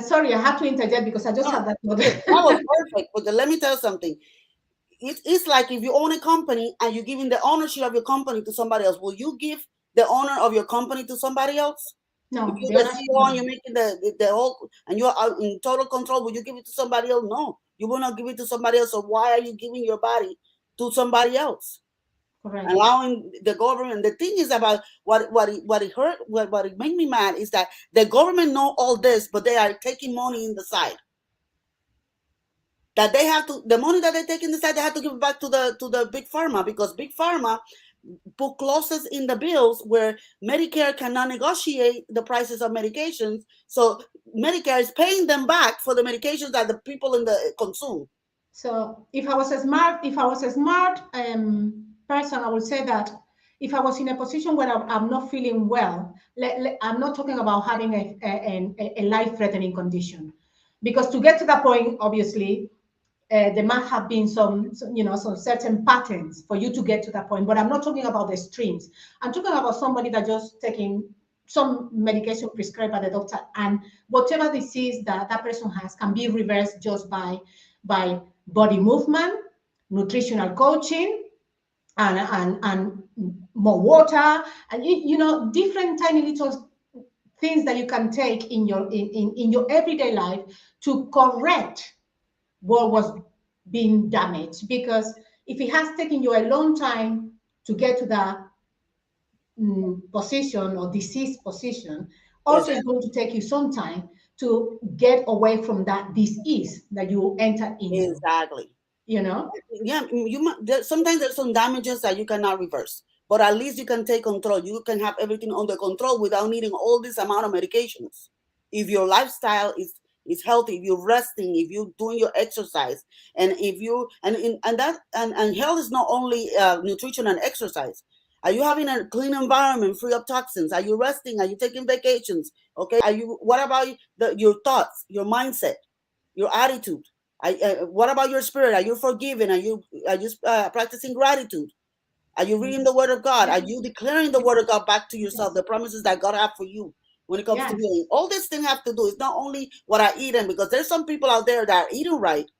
Sorry, I had to interject because I just had that. That was perfect. But let me tell you something. It's like if you own a company and you're giving the ownership of your company to somebody else, will you give the owner of your company to somebody else? No. If you're the CEO and you're making the whole, and you're in total control, will you give it to somebody else? No, you will not give it to somebody else. So why are you giving your body to somebody else? Correct. Allowing the government. The thing is about what it made me mad is that the government know all this, but they are taking money in the side. That they have to, the money that they take in the side, they have to give it back to the big pharma, because big pharma put clauses in the bills where Medicare cannot negotiate the prices of medications. So Medicare is paying them back for the medications that the people in the consume. So if I was a smart person, I would say that if I was in a position where I'm not feeling well, I'm not talking about having a life-threatening condition, because to get to that point, obviously, there might have been some certain patterns for you to get to that point. But I'm not talking about the extremes. I'm talking about somebody that just taking some medication prescribed by the doctor, and whatever disease that person has can be reversed just by body movement, nutritional coaching, and more water, and different tiny little things that you can take in your everyday life to correct what was being damaged. Because if it has taken you a long time to get to that position or disease position, also it's going to take you some time to get away from that disease that you enter into. Exactly. Yeah, sometimes there's some damages that you cannot reverse, but at least you can take control. You can have everything under control without needing all this amount of medications. If your lifestyle is healthy, if you're resting, if you're doing your exercise, and if you and health is not only nutrition and exercise. Are you having a clean environment free of toxins? Are you resting? Are you taking vacations? Okay. What about your thoughts, your mindset, your attitude? What about your spirit? Are you forgiving? Are you practicing gratitude? Are you reading the word of God? Are you declaring the word of God back to yourself, the promises that God have for you when it comes to healing? All this thing have to do is not only what I eat, because there's some people out there that are eating right,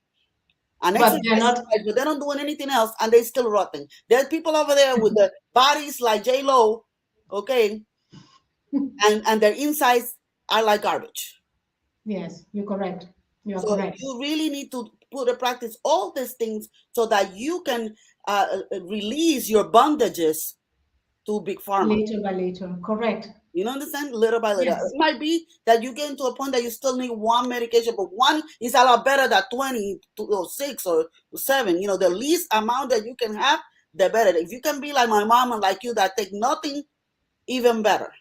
And But they're not. exercise, but they're not doing anything else, and they're still rotting. There's people over there with the bodies like J-Lo, okay, and their insides are like garbage. Yes, you're correct. You're So correct. you really need to put in practice all these things so that you can release your bondages to Big Pharma. Later by later, correct. You understand? Little by little. Yes. It might be that you get to a point that you still need one medication, but one is a lot better than 20 or 6 or 7. You know, the least amount that you can have, the better. If you can be like my mom and like you that take nothing, even better.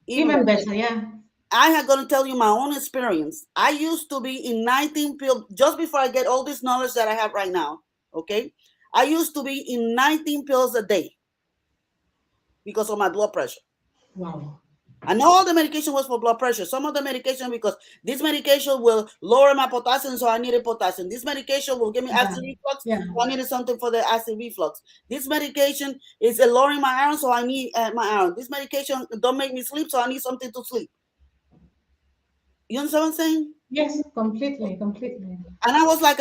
Even better, yeah. I am going to tell you my own experience. I used to be in 19 pills, just before I get all this knowledge that I have right now, okay? I used to be in 19 pills a day because of my blood pressure. Wow. And not all the medication was for blood pressure. Some of the medication, because this medication will lower my potassium, so I needed potassium. This medication will give me acid reflux, so I needed something for the acid reflux. This medication is lowering my iron, so I need my iron. This medication don't make me sleep, so I need something to sleep. You understand what I'm saying? Yes, completely. And I was like,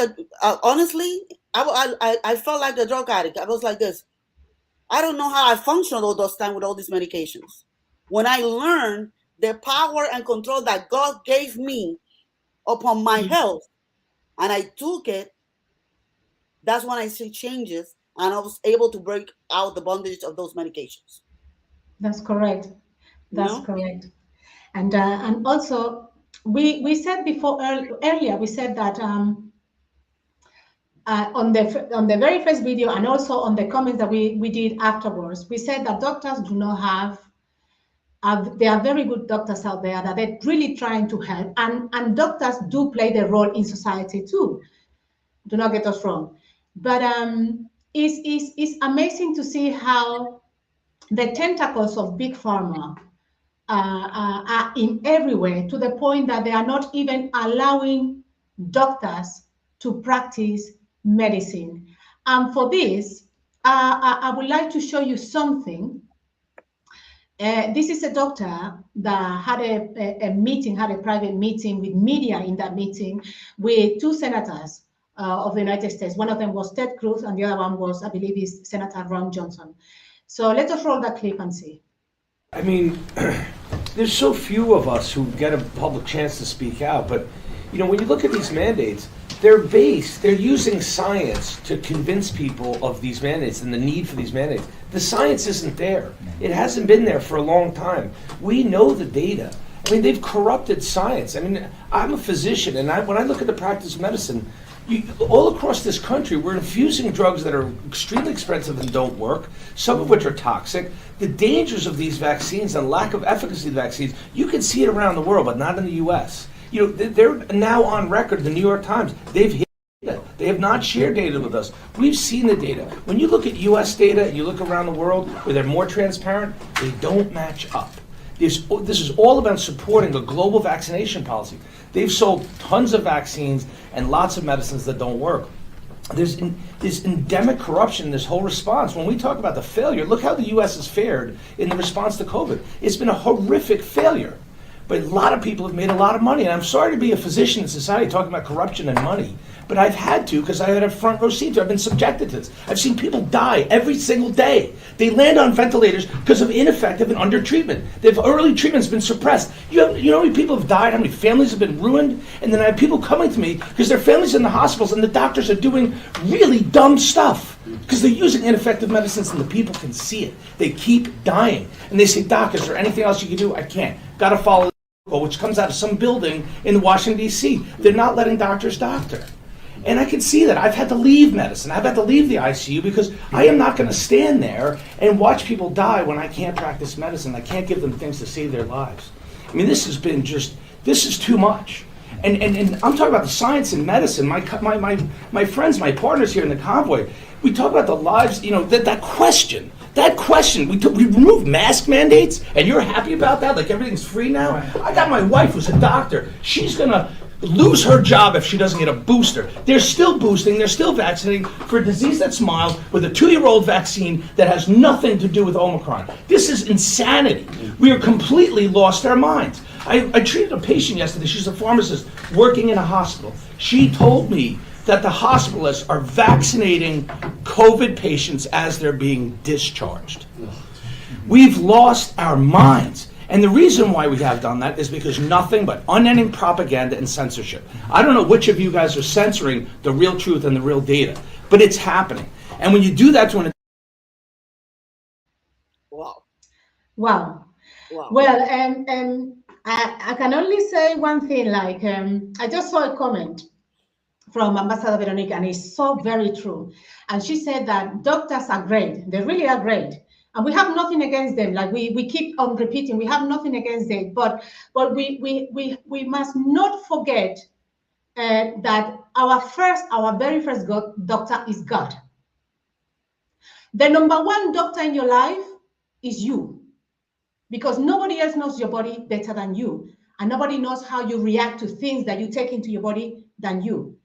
honestly, I felt like a drug addict. I was like this. I don't know how I functioned all those times with all these medications. When I learned the power and control that God gave me upon my health, and I took it, that's when I see changes, and I was able to break out the bondage of those medications. That's correct. That's correct. And also, we said before earlier, we said that on the very first video, and also on the comments that we did afterwards, we said that doctors do not have. There are very good doctors out there that they're really trying to help, and doctors do play their role in society too. Do not get us wrong, but it's amazing to see how the tentacles of Big Pharma are in everywhere, to the point that they are not even allowing doctors to practice medicine. And for this, I would like to show you something. This is a doctor that had a meeting, had a private meeting with media. In that meeting with 2 senators of the United States. One of them was Ted Cruz, and the other one was, I believe, is Senator Ron Johnson. So let us roll that clip and see. I mean, there's so few of us who get a public chance to speak out, but you know, when you look at these mandates, they're using science to convince people of these mandates and the need for these mandates. The science isn't there. It hasn't been there for a long time. We know the data. I mean, they've corrupted science. I mean, I'm a physician, and when I look at the practice of medicine, all across this country, we're infusing drugs that are extremely expensive and don't work, some of which are toxic. The dangers of these vaccines and lack of efficacy of the vaccines, you can see it around the world, but not in the U.S. You know, they're now on record, the New York Times, they've hit data. They have not shared data with us. We've seen the data. When you look at U.S. data and you look around the world where they're more transparent, they don't match up. This is all about supporting a global vaccination policy. They've sold tons of vaccines and lots of medicines that don't work. There's endemic corruption in this whole response. When we talk about the failure, look how the U.S. has fared in the response to COVID. It's been a horrific failure. But a lot of people have made a lot of money. And I'm sorry to be a physician in society talking about corruption and money, but I've had to because I had a front row seat. I've been subjected to this. I've seen people die every single day. They land on ventilators because of ineffective and under treatment. Their early treatment's been suppressed. You know how many people have died, how many families have been ruined? And then I have people coming to me because their families in the hospitals and the doctors are doing really dumb stuff because they're using ineffective medicines and the people can see it. They keep dying. And they say, Doc, is there anything else you can do? I can't. Got to follow which comes out of some building in Washington, D.C. They're not letting doctors doctor. And I can see that. I've had to leave medicine. I've had to leave the ICU because I am not going to stand there and watch people die when I can't practice medicine. I can't give them things to save their lives. I mean, this has been this is too much. And I'm talking about the science in medicine. My friends, my partners here in the convoy, we talk about the lives, you know, that question. That question, we removed mask mandates, and you're happy about that? Like everything's free now? I got my wife who's a doctor. She's going to lose her job if she doesn't get a booster. They're still boosting, they're still vaccinating for a disease that's mild with a 2-year-old vaccine that has nothing to do with Omicron. This is insanity. We are completely lost our minds. I treated a patient yesterday. She's a pharmacist working in a hospital. She told me that the hospitalists are vaccinating COVID patients as they're being discharged. We've lost our minds. And the reason why we have done that is because nothing but unending propaganda and censorship. I don't know which of you guys are censoring the real truth and the real data, but it's happening. And when you do that to an... Wow. Wow. Wow. Well, I can only say one thing, like, I just saw a comment from Ambassador Veronica, and it's so very true. And she said that doctors are great. They really are great. And we have nothing against them. Like we keep on repeating, we have nothing against them. But we must not forget that our very first doctor is God. The number one doctor in your life is you, because nobody else knows your body better than you, and nobody knows how you react to things that you take into your body than you.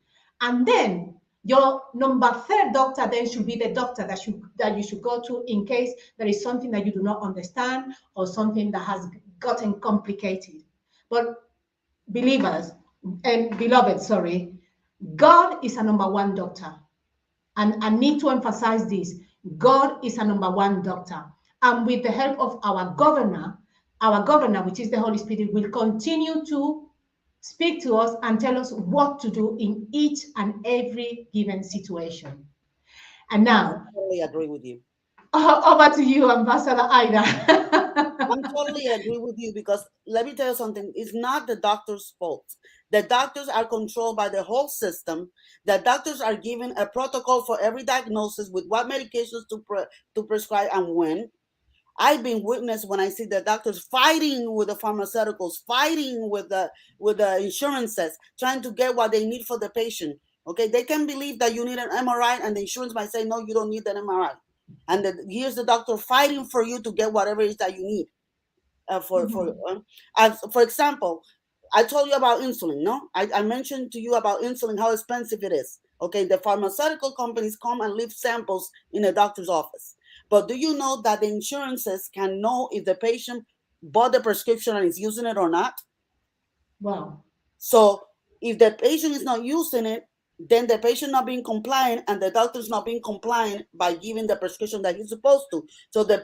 And then your number third doctor then should be the doctor that you should go to in case there is something that you do not understand or something that has gotten complicated. But believers and beloved, sorry, God is a number one doctor. And I need to emphasize this. God is a number one doctor. And with the help of our governor, which is the Holy Spirit, will continue to speak to us and tell us what to do in each and every given situation. And now, I totally agree with you. Over to you, Ambassador Aida. I totally agree with you, because let me tell you something. It's not the doctor's fault. The doctors are controlled by the whole system. The doctors are given a protocol for every diagnosis with what medications to prescribe and when. I've been witness when I see the doctors fighting with the pharmaceuticals, fighting with the insurances, trying to get what they need for the patient. Okay, they can believe that you need an MRI, and the insurance might say, no, you don't need an MRI. And here's the doctor fighting for you to get whatever it is that you need. For example, I told you about insulin, no? I mentioned to you about insulin, how expensive it is. Okay, the pharmaceutical companies come and leave samples in a doctor's office. But do you know that the insurances can know if the patient bought the prescription and is using it or not? Wow. So if the patient is not using it, then the patient not being compliant, and the doctor's not being compliant by giving the prescription that he's supposed to. So the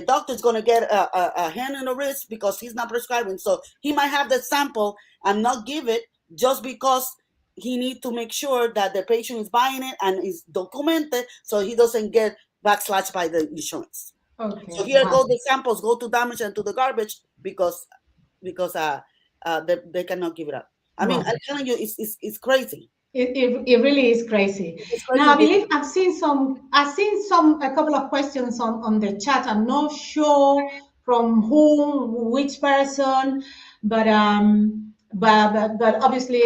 doctor's going to get a hand in the wrist because he's not prescribing. So he might have the sample and not give it just because he needs to make sure that the patient is buying it and is documented, so he doesn't get backslash by the insurance. Okay. So here go the samples, go to damage and to the garbage because they cannot give it up. I mean, I'm telling you, it's crazy. It really is crazy. Now, I believe I've seen a couple of questions on the chat. I'm not sure from whom, which person, but obviously,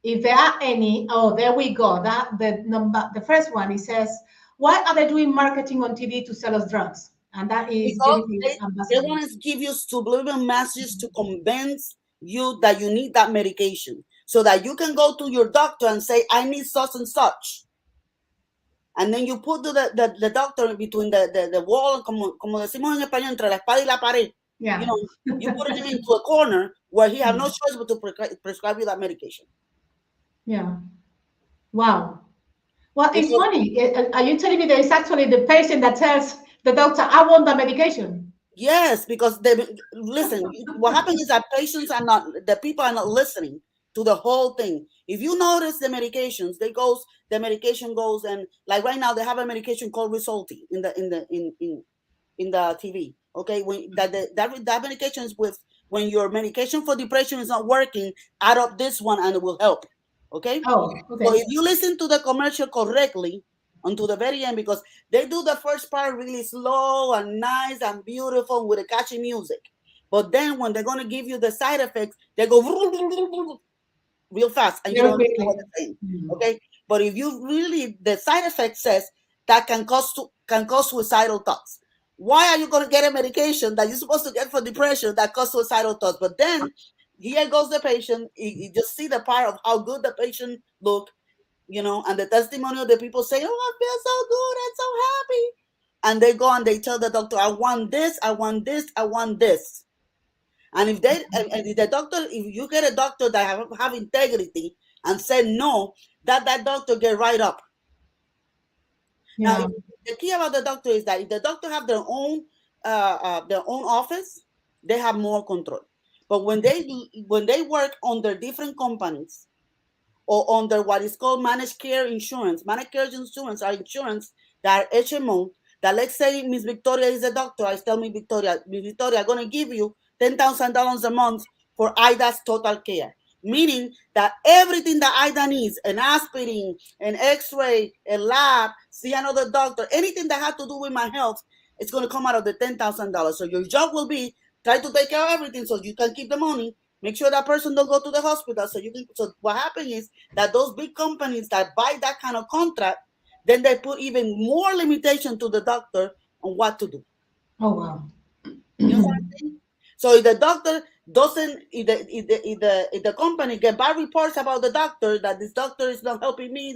if there are any, oh, there we go. The first one, it says, why are they doing marketing on TV to sell us drugs? And that is because they want to give you subliminal messages to convince you that you need that medication, so that you can go to your doctor and say, I need such and such. And then you put the doctor between the wall, como decimos en español, entre la espada y la pared. Yeah. You know, you put him into a corner where he has no choice but to prescribe you that medication. Yeah. Wow. Well, it's funny. Are you telling me that it's actually the patient that tells the doctor, I want the medication? Yes, because listen, what happens is that the people are not listening to the whole thing. If you notice the medications, the medication goes, and like right now they have a medication called Risolti in the TV. Okay, when that medication is with, when your medication for depression is not working, add up this one and it will help. Okay. Oh, okay. So if you listen to the commercial correctly until the very end, because they do the first part really slow and nice and beautiful with a catchy music, but then when they're going to give you the side effects, they go real fast and you don't know what they're saying. Okay, but if you really, the side effect says that can cause suicidal thoughts. Why are you going to get a medication that you're supposed to get for depression that causes suicidal thoughts? But then here goes the patient. You just see the part of how good the patient look, you know, and the testimony of the people say, oh, I feel so good, I'm so happy. And they go and they tell the doctor, I want this, I want this, I want this. And if the doctor, if you get a doctor that have integrity, and said no, that doctor get right up. Yeah. Now, the key about the doctor is that if the doctor have their own office, they have more control. But when they work under different companies or under what is called managed care insurance are insurance that are HMO, that let's say Miss Victoria is a doctor, I tell Miss Victoria, I'm going to give you $10,000 a month for Aida's total care. Meaning that everything that Aida needs, an aspirin, an x-ray, a lab, see another doctor, anything that has to do with my health, it's going to come out of the $10,000. So your job will be try to take care of everything so you can keep the money. Make sure that person don't go to the hospital. So what happens is that those big companies that buy that kind of contract, then they put even more limitation to the doctor on what to do. Oh wow. You know what I'm saying? So if the doctor doesn't, if the company get bad reports about the doctor, that this doctor is not helping me,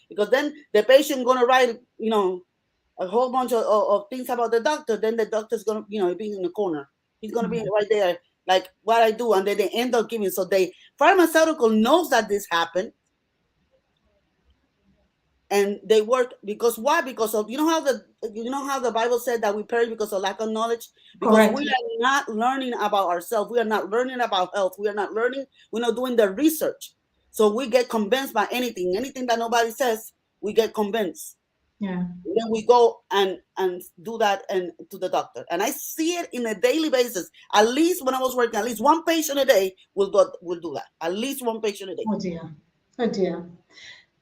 because then the patient gonna write, a whole bunch of things about the doctor, then the doctor's gonna, be in the corner. He's gonna be right there, like what I do, and then they end up giving. So pharmaceutical knows that this happened, and they work because why? Because of how the Bible said that we perish because of lack of knowledge. Because Correct. we are not learning about ourselves. We are not learning about health. We are not learning. We're not doing the research. So we get convinced by anything that nobody says. We get convinced. Yeah. And then we go and do that and to the doctor. And I see it in a daily basis. At least when I was working, at least one patient a day will do that. At least one patient a day. Oh dear. Oh dear.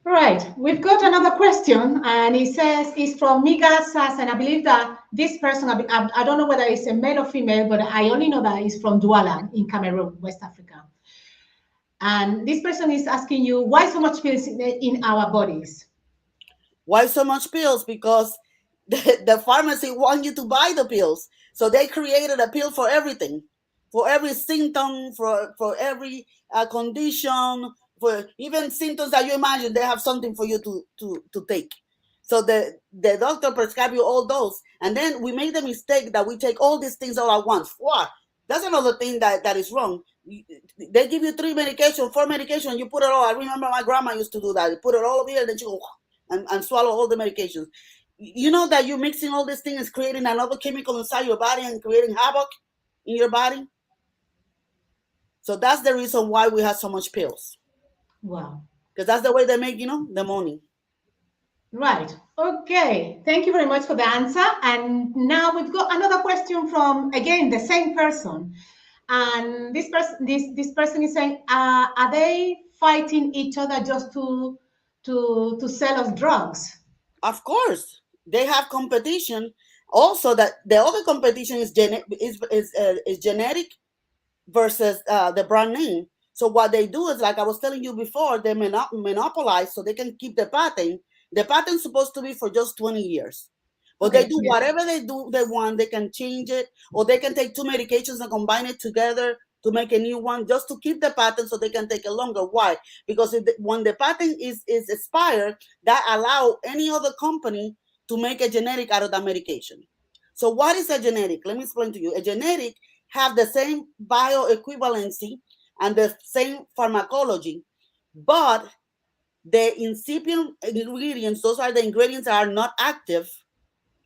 Right, we've got another question, and it says it's from Miga Sass, and I believe that this person, I don't know whether it's a male or female, but I only know that it's from Douala in Cameroon, West Africa. And this person is asking you, why so much pills in our bodies? Why so much pills? Because the pharmacy want you to buy the pills. So they created a pill for everything, for every symptom, for every condition, for even symptoms that you imagine, they have something for you to take. So the doctor prescribe you all those. And then we made the mistake that we take all these things all at once. Wow, that's another thing that is wrong. They give you 4 medication, you put it all. I remember my grandma used to do that. You put it all over here, and then she go and swallow all the medications. You know that you're mixing all these things, creating another chemical inside your body and creating havoc in your body. So that's the reason why we have so much pills. Wow. Because that's the way they make, the money. Right. Okay. Thank you very much for the answer. And now we've got another question from, again, the same person. And this person is saying, are they fighting each other just to sell us drugs? Of course, they have competition. Also, that the other competition is genetic versus the brand name. So what they do is, like I was telling you before, they monopolize so they can keep the patent. The patent's supposed to be for just 20 years. But okay, they do whatever they want. They can change it, or they can take 2 medications and combine it together to make a new one just to keep the patent so they can take it longer. Why? Because when the patent is expired, that allow any other company to make a generic out of that medication. So what is a generic? Let me explain to you. A generic have the same bioequivalency and the same pharmacology, but the incipient ingredients, those are the ingredients that are not active,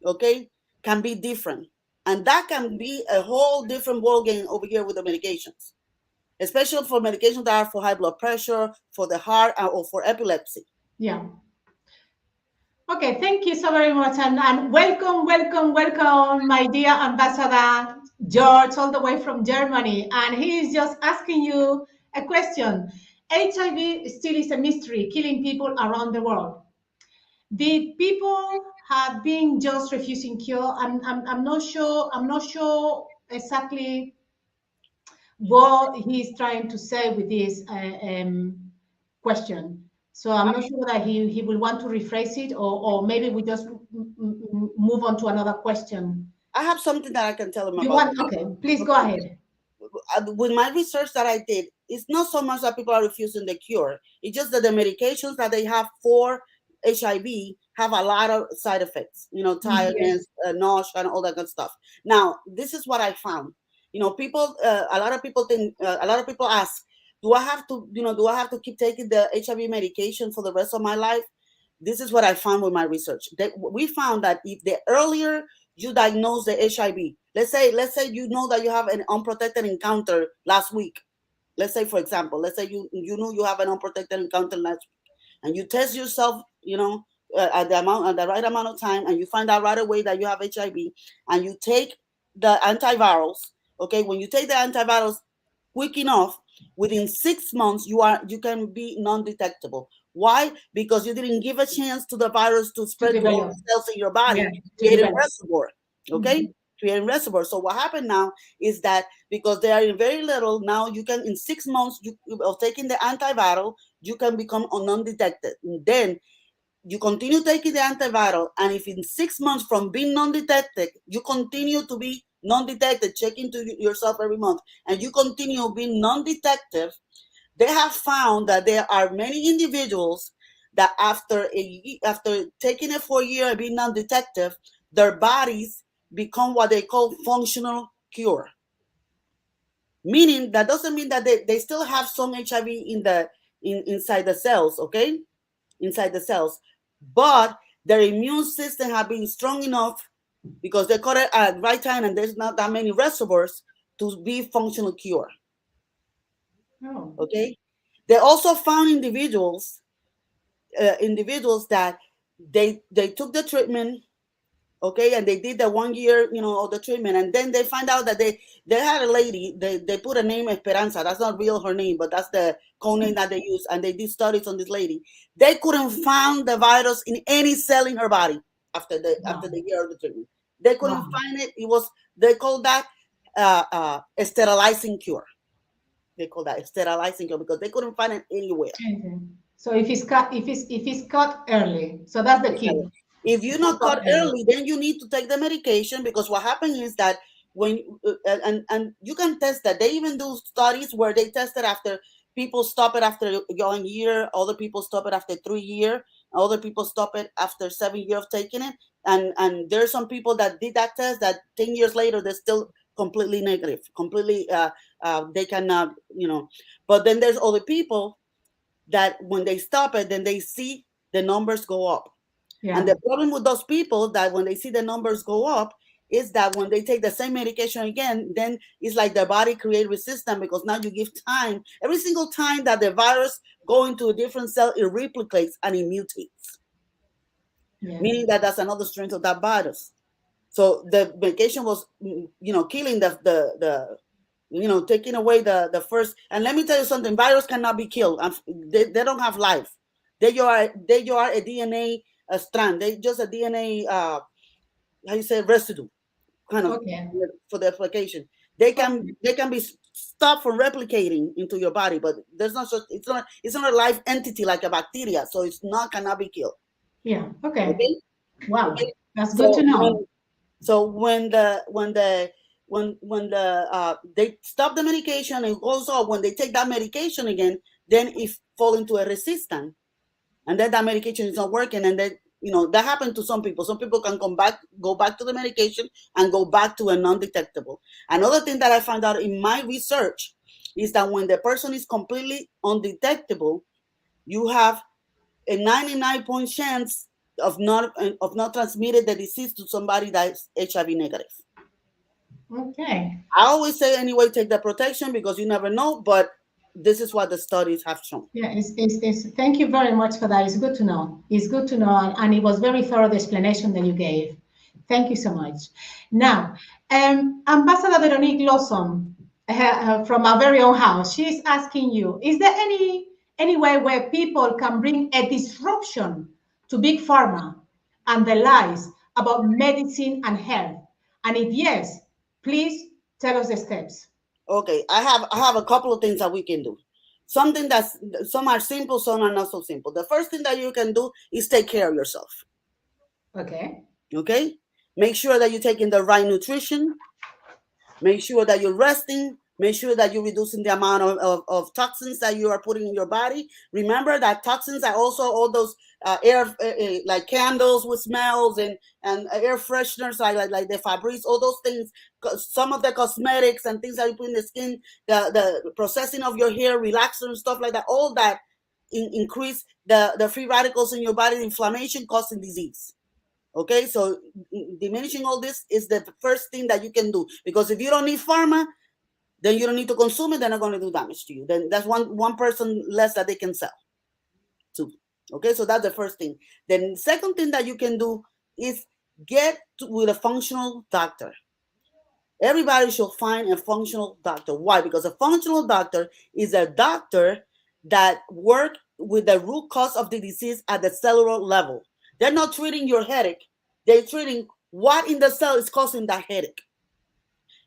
okay, can be different. And that can be a whole different ballgame over here with the medications, especially for medications that are for high blood pressure, for the heart, or for epilepsy. Yeah. Okay, thank you so very much. And welcome, my dear Ambassador George, all the way from Germany. And he is just asking you a question. HIV still is a mystery, killing people around the world. Did people have been just refusing cure? I'm not sure exactly what he's trying to say with this question. So I'm not sure that he will want to rephrase it, or maybe we just move on to another question. I have something that I can tell him about. Okay, please go ahead. With my research that I did, it's not so much that people are refusing the cure. It's just that the medications that they have for HIV have a lot of side effects, tiredness, nausea, and all that good stuff. Now, this is what I found. People, a lot of people ask, do I have to, do I have to keep taking the HIV medication for the rest of my life? This is what I found with my research. We found that if the earlier you diagnose the HIV, let's say you know that you have an unprotected encounter last week. Let's say, for example, let's say you know you have an unprotected encounter last week, and you test yourself, at the right amount of time, and you find out right away that you have HIV, and you take the antivirals. Okay, when you take the antivirals quick enough, within 6 months you can be non-detectable. Why? Because you didn't give a chance to the virus to spread to all develop. the cells in your body, Yeah, to creating develop. reservoir. Okay, creating reservoir. So what happened now is that because they are in very little, now you can, in 6 months of taking the antiviral, you can become non-detected. And then you continue taking the antiviral, and if in 6 months from being non-detected, you continue to be non-detected, checking to yourself every month, and you continue being non-detective, they have found that there are many individuals that after taking it for a year and being non-detective, their bodies become what they call functional cure. Meaning that doesn't mean that they still have some HIV inside the cells, okay? Inside the cells. But their immune system have been strong enough because they caught it at right time and there's not that many reservoirs to be functional cure. Oh. Okay. They also found individuals that they took the treatment, okay, and they did the 1 year, of the treatment, and then they find out that they had a lady, they put a name Esperanza. That's not real her name, but that's the code name that they use, and they did studies on this lady. They couldn't find the virus in any cell in her body after the year of the treatment. They couldn't find it. They called that sterilizing cure. They call that sterilizing cure because they couldn't find it anywhere. Okay. So if it's caught early, so that's the key. If you're not caught early, then you need to take the medication, because what happens is that when and you can test that. They even do studies where they test it after people stop it after 1 year, other people stop it after 3 years, other people stop it after 7 years of taking it. And there's some people that did that test that 10 years later they're still completely negative, completely they cannot, but then there's other people that when they stop it, then they see the numbers go up. Yeah. And the problem with those people that when they see the numbers go up is that when they take the same medication again, then it's like their body create resistance, because now you give time. Every single time that the virus go into a different cell, it replicates and it mutates. Yeah. Meaning that that's another strength of that virus. So the medication was, killing the taking away the first. And let me tell you something: virus cannot be killed. They don't have life. They are a DNA strand. They just a DNA how you say residue, kind of for the application. They can be stopped from replicating into your body, but there's not such. It's not a live entity like a bacteria, so cannot be killed. Yeah. Okay. Wow. Okay? That's good to know. So when they stop the medication, it goes off. When they take that medication again, then it fall into a resistance, and then that medication is not working, and then that happened to some people. Some people can go back to the medication and go back to a non-detectable. Another thing that I found out in my research is that when the person is completely undetectable, you have a 99% chance of not transmitting the disease to somebody that's HIV negative. Okay. I always say anyway, take the protection, because you never know, but this is what the studies have shown. Yeah, thank you very much for that. It's good to know. It's good to know, and it was very thorough, the explanation that you gave. Thank you so much. Now, Ambassador Veronique Lawson, from our very own house, she's asking you, is there any way where people can bring a disruption to Big Pharma and their lies about medicine and health? And if yes, please tell us the steps. Okay, I have a couple of things that we can do. Some are simple, some are not so simple. The first thing that you can do is take care of yourself. Okay. Okay? Make sure that you're taking the right nutrition. Make sure that you're resting. Make sure that you're reducing the amount of toxins that you are putting in your body. Remember that toxins are also all those like candles with smells and air fresheners like the Febreze, all those things. Some of the cosmetics and things that you put in the skin, the processing of your hair, relaxer and stuff like that. All that increase the free radicals in your body, inflammation, causing disease. Okay, so diminishing all this is the first thing that you can do, because if you don't need pharma, then you don't need to consume it. They're not going to do damage to you. Then that's one person less that they can sell to. Okay, so that's the first thing. Then the second thing that you can do is with a functional doctor. Everybody should find a functional doctor. Why? Because a functional doctor is a doctor that work with the root cause of the disease at the cellular level. They're not treating your headache. They're treating what in the cell is causing that headache.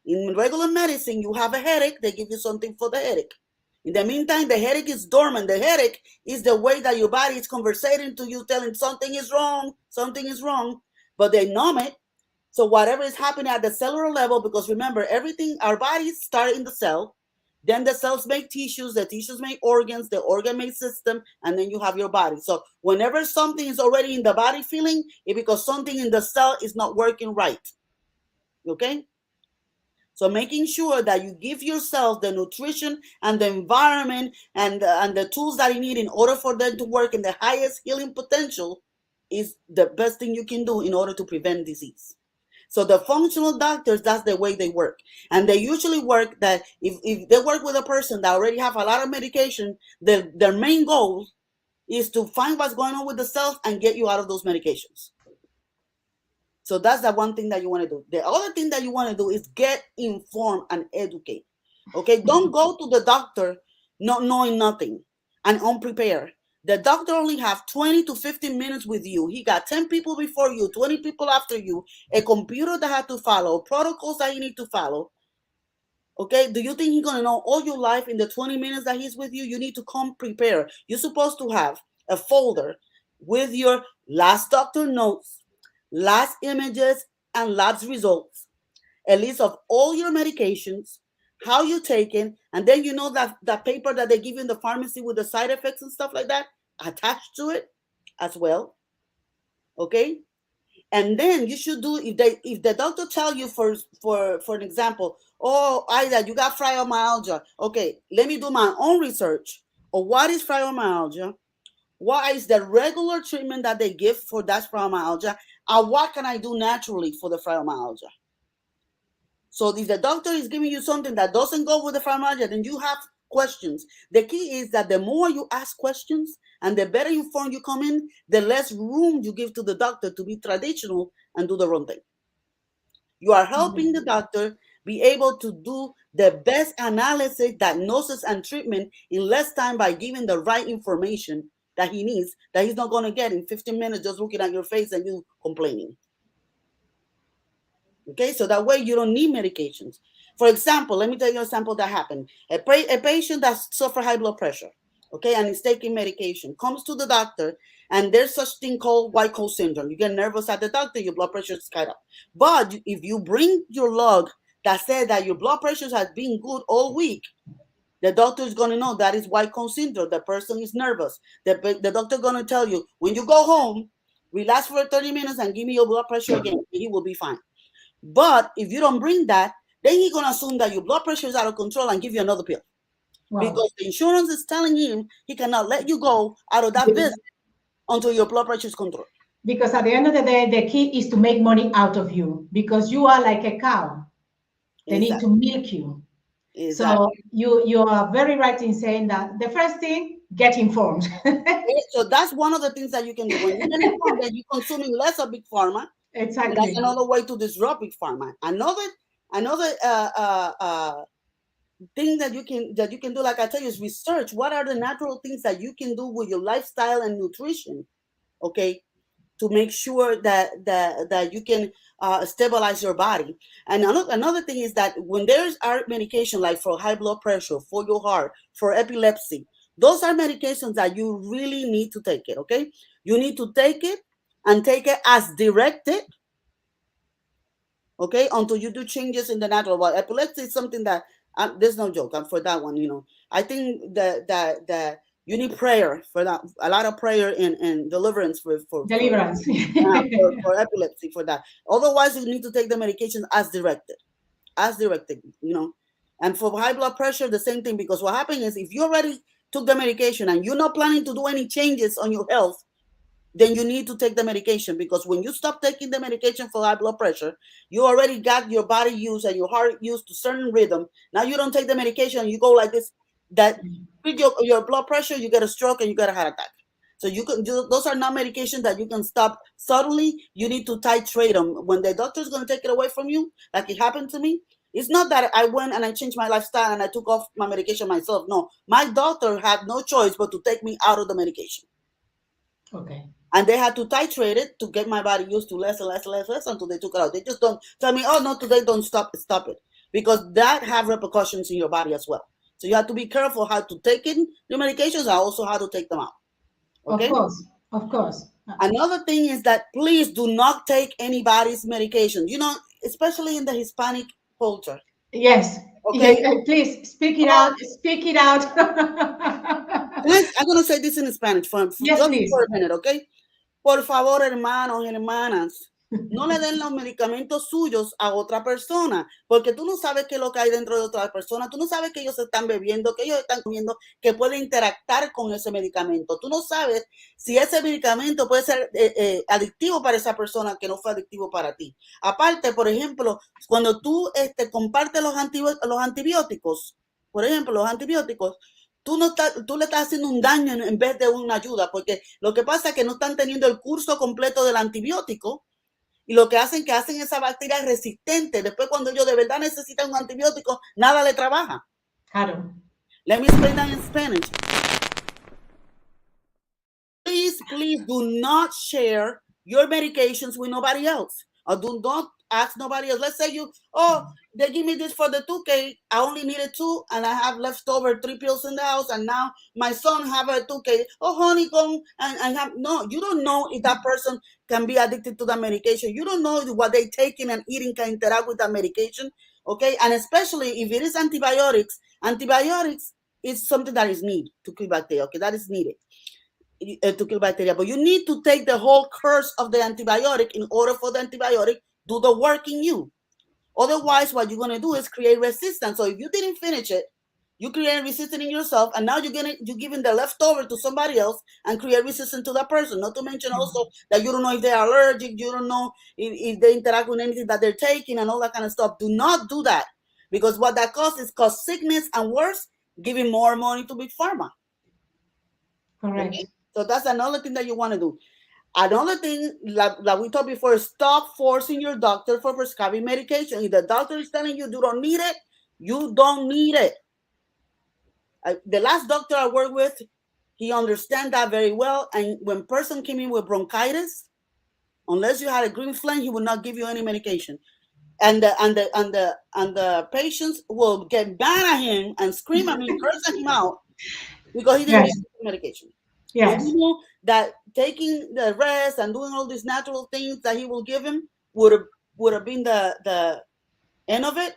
In regular medicine, you have a headache, they give you something for the headache. In the meantime, the headache is dormant. The headache is the way that your body is conversating to you, telling something is wrong, but they numb it. So whatever is happening at the cellular level, because remember, everything, our bodies start in the cell, then the cells make tissues, the tissues make organs, the organ makes system, and then you have your body. So whenever something is already in the body feeling, it's because something in the cell is not working right. Okay? So making sure that you give yourself the nutrition and the environment and the tools that you need in order for them to work in the highest healing potential is the best thing you can do in order to prevent disease. So the functional doctors, that's the way they work. And they usually work that if they work with a person that already have a lot of medication, their main goal is to find what's going on with the cells and get you out of those medications. So that's the one thing that you want to do. The other thing that you want to do is get informed and educate. Okay, don't go to the doctor not knowing nothing and unprepared. The doctor only have 20 to 15 minutes with you. He got 10 people before you, 20 people after you, a computer that had to follow, protocols that you need to follow. Okay, do you think he's going to know all your life in the 20 minutes that he's with you? You need to come prepared. You're supposed to have a folder with your last doctor notes, last images, and labs results, a list of all your medications, how you take it, and then you know that paper that they give you in the pharmacy with the side effects and stuff like that attached to it as well. Okay, and then you should do, if the doctor tell you for an example, oh, Aida, you got fibromyalgia. Okay, let me do my own research on what is fibromyalgia, what is the regular treatment that they give for that fibromyalgia, and what can I do naturally for the fibromyalgia. So if the doctor is giving you something that doesn't go with the fibromyalgia, then you have questions. The key is that the more you ask questions and the better informed you come in, the less room you give to the doctor to be traditional and do the wrong thing. You are helping the doctor be able to do the best analysis, diagnosis, and treatment in less time by giving the right information that he needs, that he's not going to get in 15 minutes just looking at your face and you complaining. Okay, so that way you don't need medications. For example, let me tell you an example that happened. A patient that suffers high blood pressure, okay, and is taking medication, comes to the doctor, and there's such thing called white coat syndrome. You get nervous at the doctor, your blood pressure is sky up. But if you bring your log that says that your blood pressure has been good all week, the doctor is going to know that is white coat syndrome. The person is nervous. The doctor is going to tell you, when you go home, relax for 30 minutes and give me your blood pressure again, and he will be fine. But if you don't bring that, then he's going to assume that your blood pressure is out of control and give you another pill. Wow. Because the insurance is telling him he cannot let you go out of that visit until your blood pressure is controlled. Because at the end of the day, the key is to make money out of you, because you are like a cow. They need to milk you. Exactly. So you are very right in saying that the first thing, get informed. So that's one of the things that you can do. When you get informed, that you're consuming less of Big Pharma. Exactly. That's another way to disrupt Big Pharma. Another thing that you can do, like I tell you, is research. What are the natural things that you can do with your lifestyle and nutrition, okay, to make sure that you can stabilize your body. And another thing is that when there's our medication, like for high blood pressure, for your heart, for epilepsy, those are medications that you really need to take it, okay? You need to take it and take it as directed, okay, until you do changes in the natural. Well, epilepsy is something that There's no joke for that one. I think that you need prayer for that. A lot of prayer and deliverance Deliverance. for epilepsy for that. Otherwise, you need to take the medication as directed. And for high blood pressure, the same thing, because what happens is if you already took the medication and you're not planning to do any changes on your health, then you need to take the medication, because when you stop taking the medication for high blood pressure, you already got your body used and your heart used to certain rhythm. Now you don't take the medication, you go like this, that with your blood pressure, you get a stroke and you get a heart attack. So those are not medications that you can stop suddenly. You need to titrate them. When the doctor is going to take it away from you, like it happened to me, it's not that I went and I changed my lifestyle and I took off my medication myself. No, my doctor had no choice but to take me out of the medication. Okay. And they had to titrate it to get my body used to less and less and less until they took it out. They just don't tell me, oh, no, today don't stop it. Because that have repercussions in your body as well. So you have to be careful how to take in the medications and also how to take them out. Okay? Of course. Another thing is that please do not take anybody's medication. Especially in the Hispanic culture. Yes. Okay. Yeah, please speak it out. Speak it out. I'm going to say this in Spanish for Yes, just please. for a minute, okay? Por favor, hermanos, hermanas, no le den los medicamentos suyos a otra persona, porque tú no sabes qué es lo que hay dentro de otra persona, tú no sabes que ellos están bebiendo, que ellos están comiendo, que pueden interactuar con ese medicamento. Tú no sabes si ese medicamento puede ser adictivo para esa persona que no fue adictivo para ti. Aparte, por ejemplo, cuando tú compartes los antibióticos, por ejemplo, los antibióticos, tú le estás haciendo un daño en vez de una ayuda, porque lo que pasa es que no están teniendo el curso completo del antibiótico y lo que hacen esa bacteria resistente. Después, cuando ellos de verdad necesitan un antibiótico, nada le trabaja. Claro. Let me explain that in Spanish. Please do not share your medications with nobody else. Or do not ask nobody else. Let's say they give me this for the 2K. I only needed 2 and I have leftover 3 pills in the house. And now my son have a 2K. Oh, honey, come and have. No, you don't know if that person can be addicted to that medication. You don't know what they taking and eating can interact with that medication. Okay. And especially if it is antibiotics is something that is needed to kill bacteria. Okay. That is needed to kill bacteria, but you need to take the whole course of the antibiotic in order for the antibiotic do the work in you. Otherwise, what you're going to do is create resistance. So if you didn't finish it, you create resistance in yourself, and now you're giving the leftover to somebody else and create resistance to that person. Not to mention also that you don't know if they're allergic, you don't know if they interact with anything that they're taking and all that kind of stuff. Do not do that, because what that causes sickness and worse, giving more money to Big Pharma. Correct. Okay? So that's another thing that you want to do. Another thing, like we talked before, stop forcing your doctor for prescribing medication. If the doctor is telling you don't need it, you don't need it. The last doctor I worked with, he understands that very well. And when person came in with bronchitis, unless you had a green flame, he would not give you any medication. And the patients will get mad at him and scream at him, curse him out because he didn't give medication. Yes. You know that taking the rest and doing all these natural things that he will give him would have been the end of it.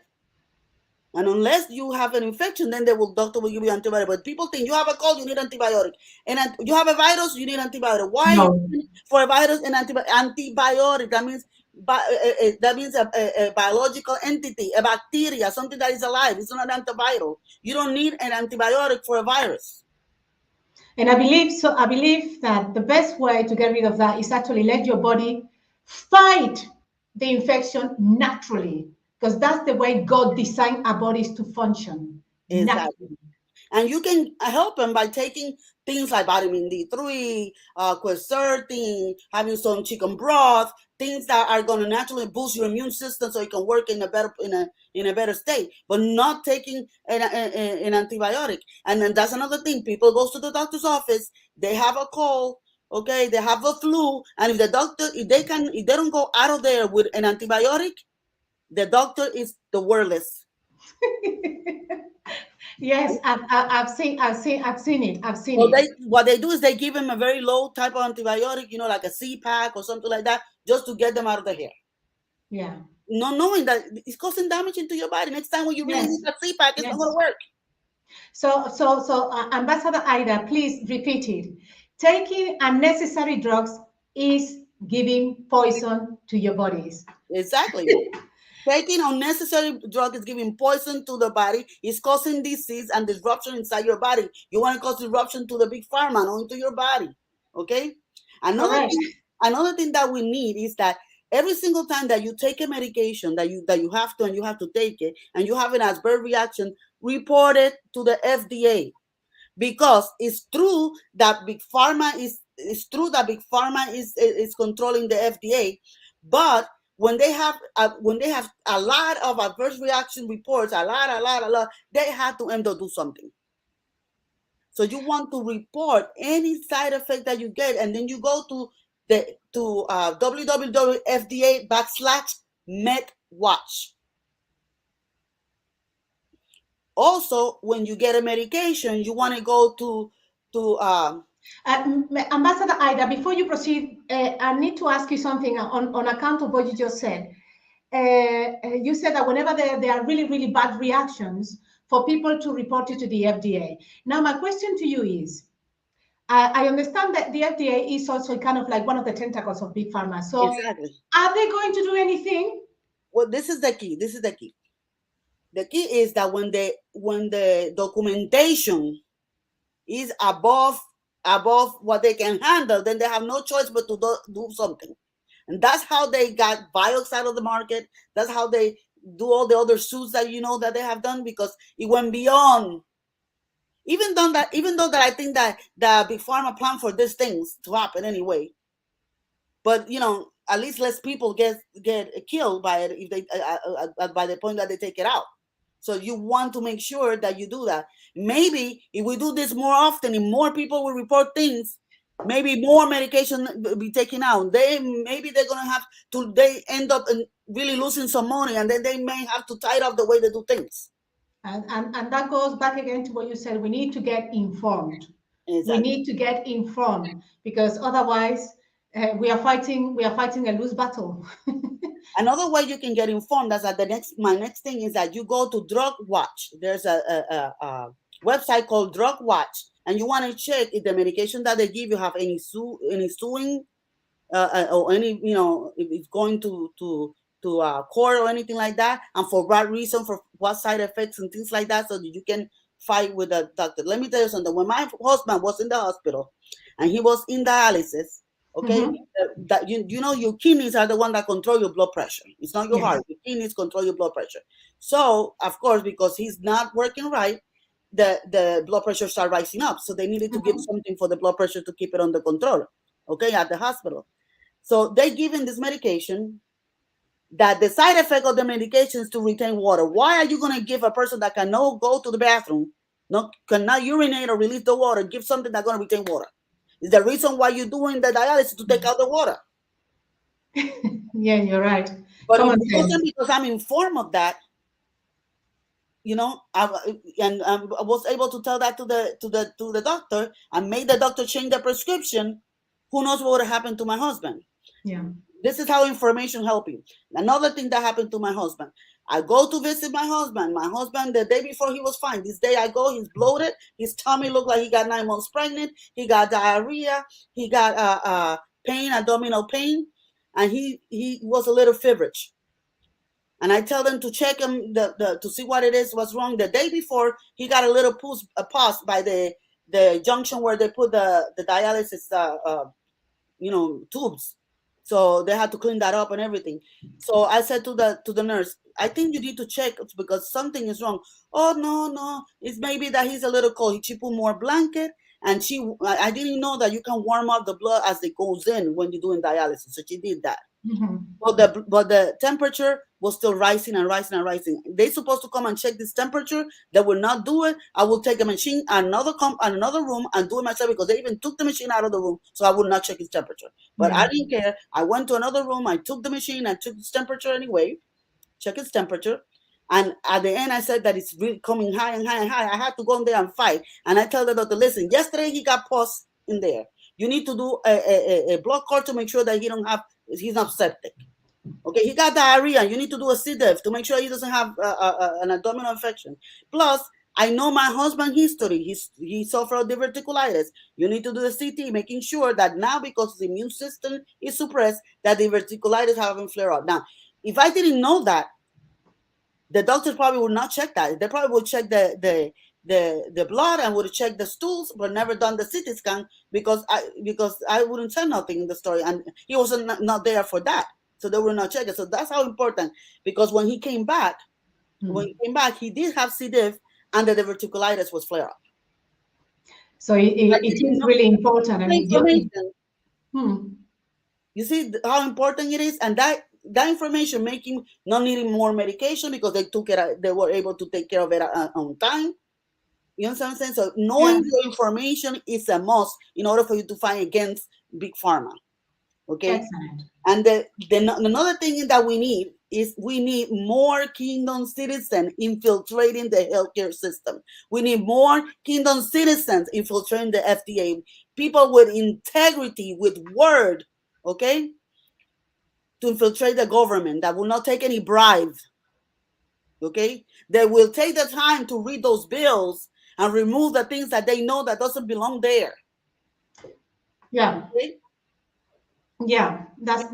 And unless you have an infection, then doctor will give you antibiotic. But people think you have a cold, you need antibiotic, and you have a virus, you need antibiotic. Why? No. For a virus and antibiotic, that means a biological entity, a bacteria, something that is alive. It's not an antiviral. You don't need an antibiotic for a virus. And I believe that the best way to get rid of that is actually let your body fight the infection naturally, because that's the way God designed our bodies to function. Exactly. Naturally. And you can help them by taking things like vitamin D3, quercetin, having some chicken broth, things that are going to naturally boost your immune system so you can work in a better state, but not taking an antibiotic. And then that's another thing. People go to the doctor's office, they have a cold, okay, they have a flu, and if they don't go out of there with an antibiotic, the doctor is the wordless. Yes, I've seen it. What they do is they give him a very low type of antibiotic, like a C-pack or something like that, just to get them out of the hair. Yeah. not knowing that it's causing damage into your body. Next time when you really Yes. need a CPAP, it's not going to work. So, Ambassador Aida, please repeat it. Taking unnecessary drugs is giving poison to your bodies. Exactly. Taking unnecessary drug is giving poison to the body, is causing disease and disruption inside your body. You want to cause disruption to the big pharma, not into your body. Okay? Correct. Another thing that we need is that every single time that you take a medication that you have to and you have to take it and you have an adverse reaction, report it to the FDA. Because it's true that big pharma is controlling the FDA, but when they have a lot of adverse reaction reports, a lot, they have to end up do something. So you want to report any side effect that you get, and then you go to www.fda.com/MedWatch. Also, when you get a medication, you want to go to Ambassador Aida, before you proceed, I need to ask you something on account of what you just said. You said that whenever there are really, really bad reactions, for people to report it to the FDA. Now, my question to you is, I understand that the FDA is also kind of like one of the tentacles of Big Pharma. So exactly. Are they going to do anything? Well, this is the key. The key is that when the documentation is above what they can handle, then they have no choice but to do something. And that's how they got Vioxx out of the market. That's how they do all the other suits that that they have done, because it went beyond. Even though that I think that the Big Pharma plan for these things to happen anyway. But at least less people get killed by it if they by the point that they take it out. So you want to make sure that you do that. Maybe if we do this more often and more people will report things, maybe more medication will be taken out. Maybe they're gonna have to. They end up really losing some money, and then they may have to tighten up the way they do things. And that goes back again to what you said. We need to get informed. Exactly. We need to get informed, because otherwise we are fighting a loose battle. Another way you can get informed is that my next thing is that you go to Drug Watch. There's a website called Drug Watch, and you want to check if the medication that they give you have any suing or any if it's going to court or anything like that, and for what reason, for what side effects and things like that, so that you can fight with the doctor. Let me tell you something. When my husband was in the hospital and he was in dialysis, okay, that your kidneys are the one that control your blood pressure. It's not your heart. Your kidneys control your blood pressure. So of course, because he's not working right, the blood pressure started rising up. So they needed to give something for the blood pressure to keep it under control, okay, at the hospital. So they give him this medication that the side effect of the medication is to retain water. Why are you going to give a person that cannot go to the bathroom, cannot urinate or release the water, give something that's going to retain water? Is the reason why you're doing the dialysis to take out the water. Yeah, you're right. But it wasn't because I'm informed of that. I was able to tell that to the doctor and made the doctor change the prescription. Who knows what would have happened to my husband? Yeah. This is how information helps you. Another thing that happened to my husband. I go to visit my husband. My husband, the day before, he was fine. This day I go, he's bloated. His tummy looked like he got 9 months pregnant. He got diarrhea. He got pain, abdominal pain, and he was a little feverish. And I tell them to check him to see what it is, what's wrong. The day before, he got a little pus by the junction where they put the dialysis tubes. So they had to clean that up and everything. So I said to the nurse, I think you need to check because something is wrong. Oh, no, it's maybe that he's a little cold. She put more blanket, and I didn't know that you can warm up the blood as it goes in when you're doing dialysis. So she did that. But the temperature was still rising and rising and rising. They're supposed to come and check this temperature. They will not do it. I will take a machine, another room, and do it myself, because they even took the machine out of the room, so I would not check his temperature. But I didn't care. I went to another room. I took the machine. I took his temperature anyway. Check his temperature. And at the end, I said that it's really coming high and high and high. I had to go in there and fight. And I tell the doctor, listen, yesterday he got pus in there. You need to do a blood clot to make sure that he's not septic. Okay, he got diarrhea. You need to do a C. diff to make sure he doesn't have an abdominal infection. Plus, I know my husband's history. He suffered diverticulitis. You need to do the CT, making sure that now, because the immune system is suppressed, that the diverticulitis haven't flared up. Now, if I didn't know that, the doctors probably would not check that. They probably would check the blood and would check the stools, but never done the CT scan because I wouldn't tell nothing in the story, and he wasn't not there for that, so they would not check it. So that's how important. Because when he came back, he did have C. diff, and the diverticulitis was flare up. So it is really important. And you see how important it is, and that information make him not needing more medication because they were able to take care of it on time. You know what I'm saying? So knowing the information is a must in order for you to fight against Big Pharma. Okay. Excellent. And another thing that we need more kingdom citizens infiltrating the healthcare system. We need more kingdom citizens infiltrating the FDA. People with integrity, with word, okay, to infiltrate the government that will not take any bribes. Okay, they will take the time to read those bills and remove the things that they know that doesn't belong there. Yeah. Okay? Yeah, that's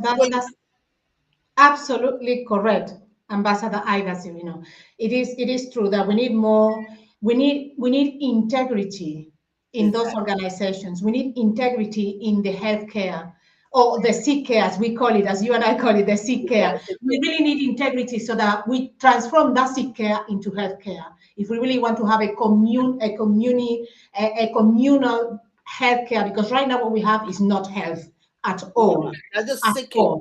absolutely correct, Ambassador Aida Sirino. It is true that we need more. We need integrity in those organizations. We need integrity in the healthcare, or the sick care, as we call it, as you and I call it, the sick care. We really need integrity so that we transform that sick care into healthcare. If we really want to have a communal healthcare, because right now what we have is not health at all. That's just sick care.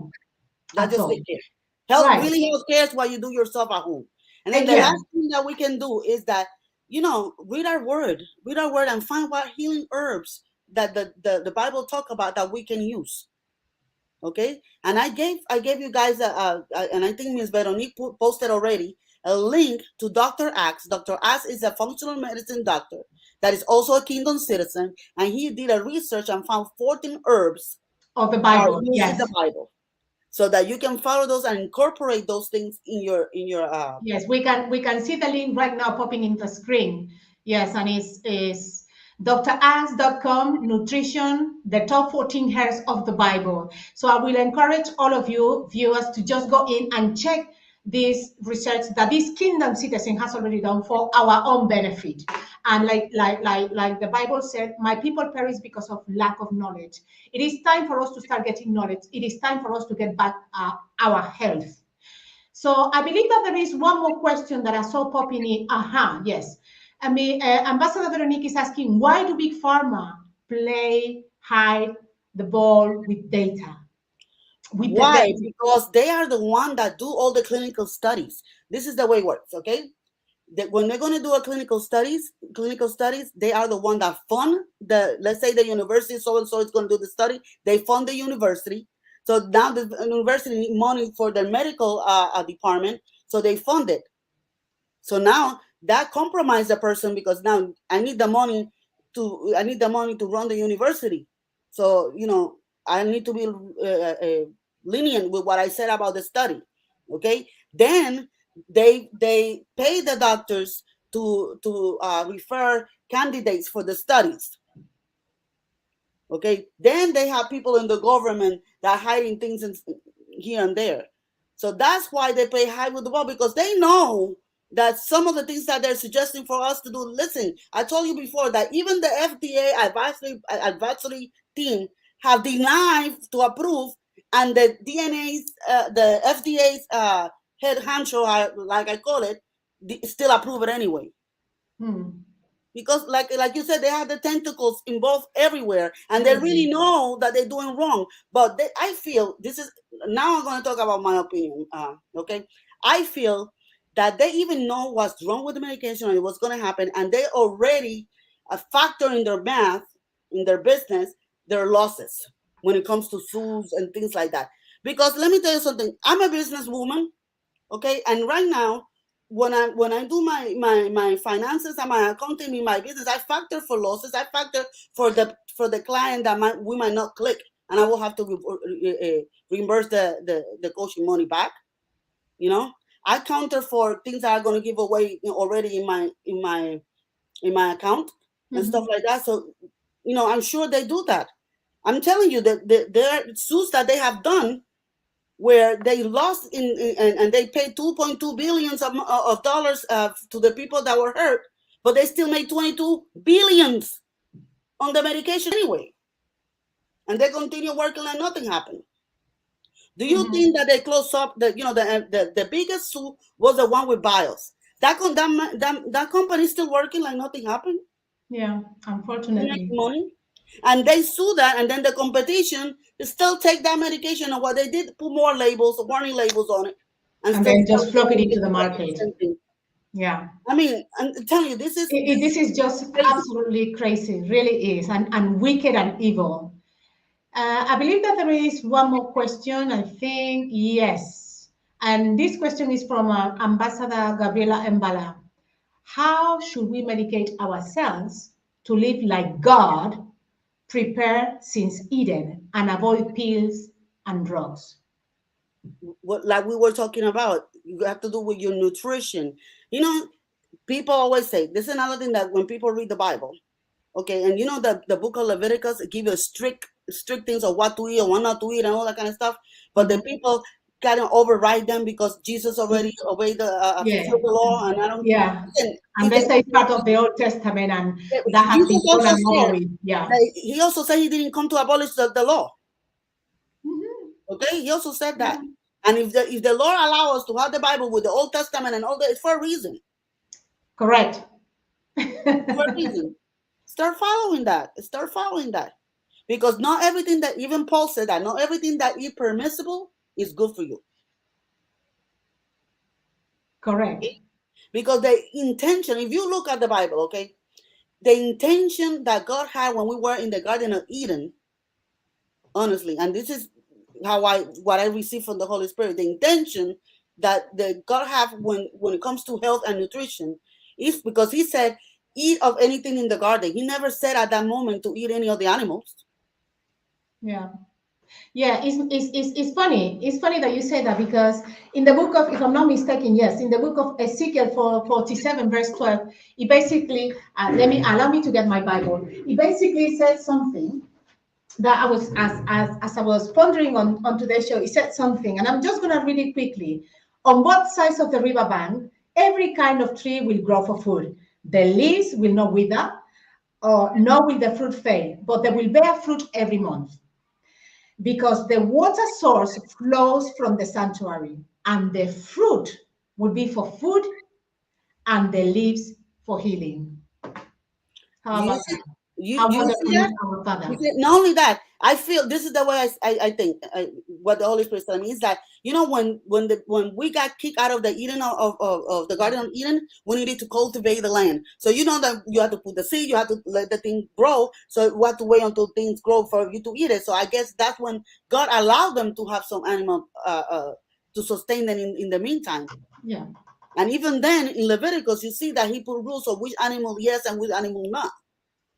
That's just sick care. Health care is what you do yourself at home. And then the last thing that we can do is that, read our word and find what healing herbs that the Bible talk about that we can use. Okay, and I gave you guys and I think Ms. Veronique posted already a link to Dr. Axe. Dr. Axe is a functional medicine doctor that is also a kingdom citizen, and he did a research and found 14 herbs of the Bible. Yes, the Bible, so that you can follow those and incorporate those things in your. Yes, we can see the link right now popping in the screen. Yes, and it's drax.com, Nutrition, the top 14 herbs of the Bible. So I will encourage all of you viewers to just go in and check this research that this kingdom citizen has already done for our own benefit. And like the Bible said, my people perish because of lack of knowledge. It is time for us to start getting knowledge. It is time for us to get back our health. So I believe that there is one more question that I saw popping in. Yes. I mean, Ambassador Veronique is asking, why do Big Pharma hide the ball with data? Why? Because they are the one that do all the clinical studies. This is the way it works, okay? When they're going to do a clinical studies, they are the one that fund let's say the university so-and-so is going to do the study. They fund the university. So now the university need money for their medical department, so they fund it. So now that compromised the person because now I need the money to run the university. So I need to be lenient with what I said about the study. Okay, then they pay the doctors to refer candidates for the studies. Okay, then they have people in the government that are hiding things here and there. So that's why they pay high with the ball, because they know that some of the things that they're suggesting for us to do. Listen, I told you before that even the FDA advisory team have denied to approve, and the the FDA's head honcho, like I call it, still approve it anyway. Because like you said, they have the tentacles involved everywhere, and they really know that they're doing wrong. But I feel now I'm going to talk about my opinion. Okay, I feel that they even know what's wrong with the medication and what's going to happen, and they already factor in their math, in their business, their losses when it comes to suits and things like that. Because let me tell you something, I'm a businesswoman, okay, and right now, when I do my finances and my accounting in my business, I factor for losses. I factor for the client that we might not click and I will have to reimburse the coaching money back. You know, I counter for things that are going to give away already in my account and stuff like that. So, I'm sure they do that. I'm telling you that there are suits that they have done where they lost and they paid 2.2 billions of dollars to the people that were hurt, but they still made 22 billions on the medication anyway, and they continue working like nothing happened. Do you think that they closed up the biggest suit was the one with BIOS? That company is still working like nothing happened? Yeah, They make unfortunately. money. And they sue that, and then the competition still take that medication, and what they did, put more labels, warning labels on it, And still then sell just flock it into the exactly the market. same thing. Yeah. I mean, I'm telling you, this is This is just crazy. absolutely crazy, really is, and wicked and evil. I believe that there is one more question, I think, yes. And this question is from Ambassador Gabriela Mbala. How should we medicate ourselves to live like God prepared since Eden and avoid pills and drugs? What, like we were talking about, you have to do with your nutrition. People always say, this is another thing that when people read the Bible, okay, and the book of Leviticus, it gives you strict things of what to eat and what not to eat and all that kind of stuff. But the people kind of override them because Jesus already obeyed Yeah. fulfilled the law, and I don't. Yeah. Listen, And they say part of the Old Testament, and that has been Jesus gone also and over said with. Yeah. that he also said he didn't come to abolish the law. Mhm. Okay, he also said that. Yeah. And if the Lord allow us to have the Bible with the Old Testament and all that, it's for a reason. Correct. For a reason. Start following that. Start following that. Because not everything that, even Paul said that, not everything that is permissible is good for you. Correct. Because the intention, if you look at the Bible, okay, the intention that God had when we were in the Garden of Eden, honestly, and this is what I received from the Holy Spirit, the intention that God have when it comes to health and nutrition is because he said, eat of anything in the garden. He never said at that moment to eat any of the animals. Yeah. Yeah, it's funny. It's funny that you say that because in the book of, if I'm not mistaken, yes, in the book of Ezekiel 47, verse 12, it basically, allow me to get my Bible. It basically said something that I was, as I was pondering on today's show, it said something, and I'm just going to read it quickly. On both sides of the riverbank, every kind of tree will grow for food. The leaves will not wither, or nor will the fruit fail, but they will bear fruit every month, because the water source flows from the sanctuary, and the fruit will be for food and the leaves for healing. How You about see, that? How you see wonderful is that? our Father? Not only that, I feel this is the way I think what the Holy Spirit telling me is that when we got kicked out of the Eden of the Garden of Eden, we needed to cultivate the land. So that you have to put the seed, you have to let the thing grow. So we have to wait until things grow for you to eat it. So I guess that's when God allowed them to have some animal to sustain them in the meantime. Yeah. And even then, in Leviticus, you see that he put rules of which animal yes and which animal not.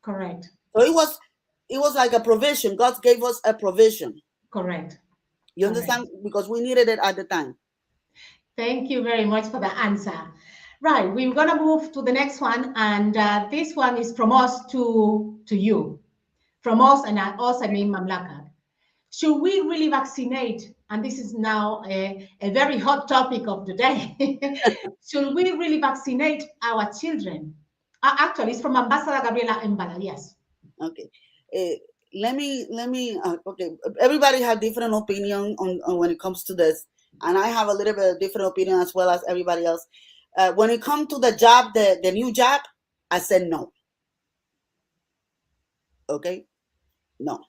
Correct. So it was like a provision. God gave us a provision. Correct. You understand? Because we needed it at the time. Thank you very much for the answer. Right, we're going to move to the next one, and this one is from us to you. From us, and us, I mean Mamlakak. Should we really vaccinate? And this is now a very hot topic of the day. Should we really vaccinate our children? Actually, it's from Ambassador Gabriela Mbala, yes. Okay. Let me okay, everybody have different opinion on when it comes to this, and I have a little bit of different opinion as well as everybody else. When it comes to the jab, the new jab, I said no. Okay, no,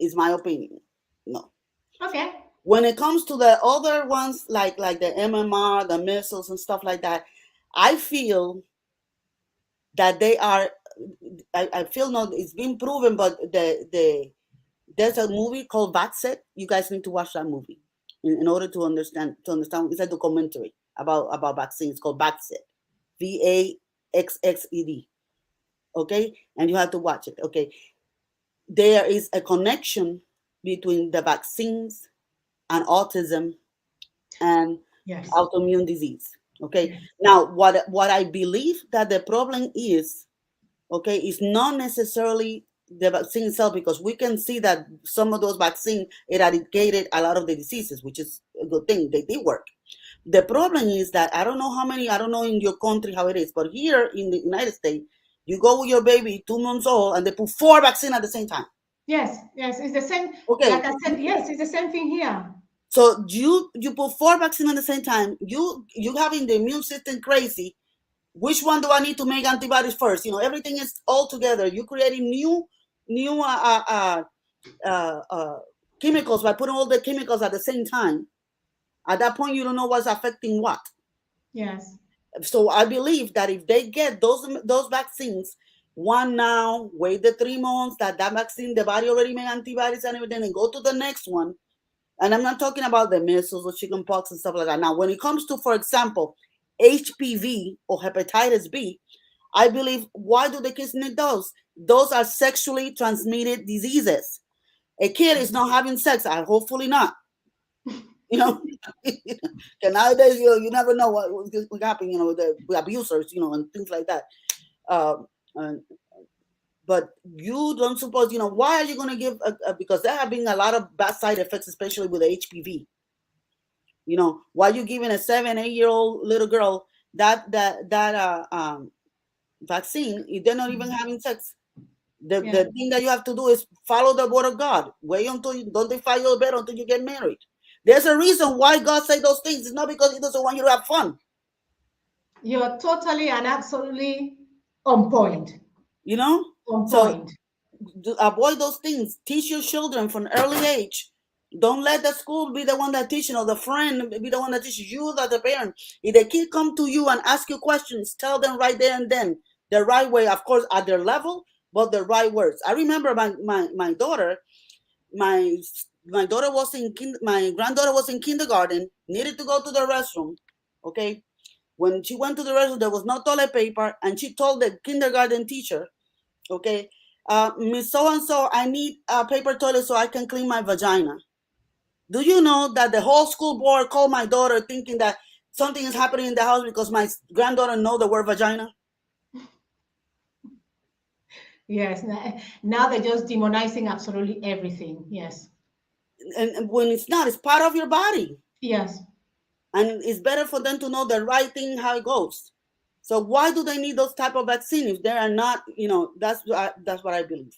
it's my opinion. No. Okay. When it comes to the other ones, like the MMR, the missiles and stuff like that, I feel that they are. I feel no, it's been proven, but there's a movie called Vaxxed. You guys need to watch that movie in order to understand. It's a documentary about vaccines called Vaxxed, VAXXED. Okay, and you have to watch it. Okay, there is a connection between the vaccines and autism and Yes. autoimmune disease. Okay. Yes. Now, what I believe that the problem is, okay, is not necessarily the vaccine itself, because we can see that some of those vaccines eradicated a lot of the diseases, which is a good thing. They did work. The problem is that I don't know in your country how it is, but here in the United States, you go with your baby 2 months old and they put 4 vaccines at the same time. Yes, yes, it's the same. Okay. Like I said, yes, it's the same thing here. So you put 4 vaccines at the same time. You having the immune system crazy. Which one do I need to make antibodies first? Everything is all together. You're creating new chemicals by putting all the chemicals at the same time. At that point, you don't know what's affecting what. Yes. So I believe that if they get those vaccines, one now, wait the 3 months, that vaccine, the body already made antibodies and everything, and go to the next one. And I'm not talking about the measles or chickenpox and stuff like that. Now, when it comes to, for example, HPV or hepatitis B, I believe, why do the kids need those? Those are sexually transmitted diseases. A kid is not having sex. Hopefully not. Nowadays, you never know what will happen, with the abusers, and things like that. But you don't suppose, why are you going to give, because there have been a lot of bad side effects, especially with the HPV. Why are you giving a 7-8-year-old little girl that vaccine if they're not even having sex? The thing that you have to do is follow the word of God. Wait until don't defile your bed until you get married. There's a reason why God said those things. It's not because He doesn't want you to have fun. You're totally and absolutely on point. On point. Avoid those things. Teach your children from early age. Don't let the school be the one that teaches, or the friend be the one that teaches you, that the parent. If the kid come to you and ask you questions, tell them right there and then the right way, of course, at their level, but the right words. I remember my daughter, my daughter was my granddaughter was in kindergarten, needed to go to the restroom. Okay. When she went to the restroom, there was no toilet paper, and she told the kindergarten teacher, okay, Miss So-and-so, I need a paper toilet so I can clean my vagina. Do you know that the whole school board called my daughter thinking that something is happening in the house because my granddaughter know the word vagina? Yes. Now they're just demonizing absolutely everything. Yes. And when it's not, it's part of your body. Yes. And it's better for them to know the right thing, how it goes. So why do they need those type of vaccine if they are not, that's what I believe.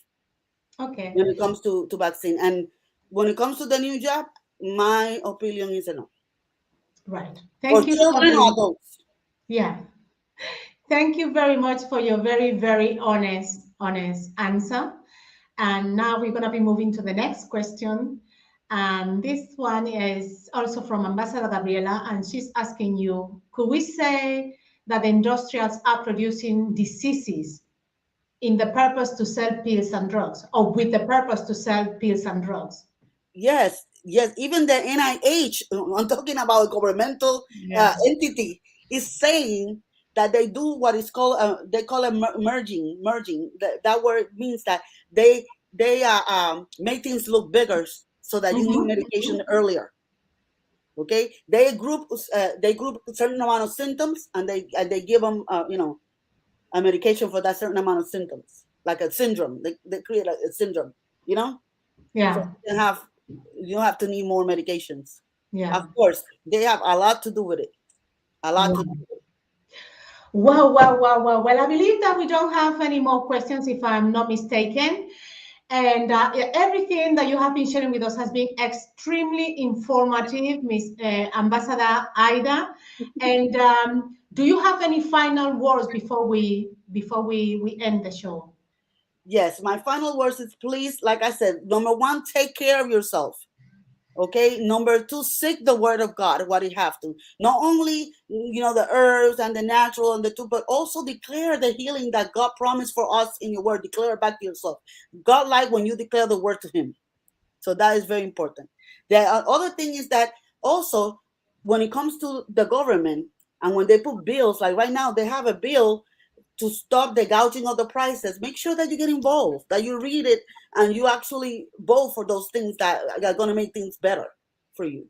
Okay. When it comes to vaccine. And when it comes to the new jab, my opinion is a no. Right. Thank you children or adults. Yeah. Thank you very much for your very, very honest answer. And now we're going to be moving to the next question. And this one is also from Ambassador Gabriela, and she's asking you, could we say that the industrials are producing diseases in the purpose to sell pills and drugs, or with the purpose to sell pills and drugs? Yes. Even the NIH, I'm talking about a governmental entity, is saying that they do what is called, they call it merging. That word means that they make things look bigger so that you need medication earlier. Okay, they group a certain amount of symptoms, and they give them a medication for that certain amount of symptoms, like a syndrome. They create a syndrome, Yeah. So you don't have to need more medications. Yeah. Of course, they have a lot to do with it. A lot to do with it. Wow. Well, I believe that we don't have any more questions, if I'm not mistaken. And everything that you have been sharing with us has been extremely informative, Miss Ambassador Aida. And do you have any final words before we end the show? Yes, my final words is, please, like I said, number one, take care of yourself. Okay. Number two, seek the word of God, what you have to. Not only, the herbs and the natural and the two, but also declare the healing that God promised for us in your word. Declare it back to yourself. God likes when you declare the word to Him. So that is very important. The other thing is that also, when it comes to the government, and when they put bills, like right now, they have a bill to stop the gouging of the prices, make sure that you get involved, that you read it, and you actually vote for those things that are going to make things better for you.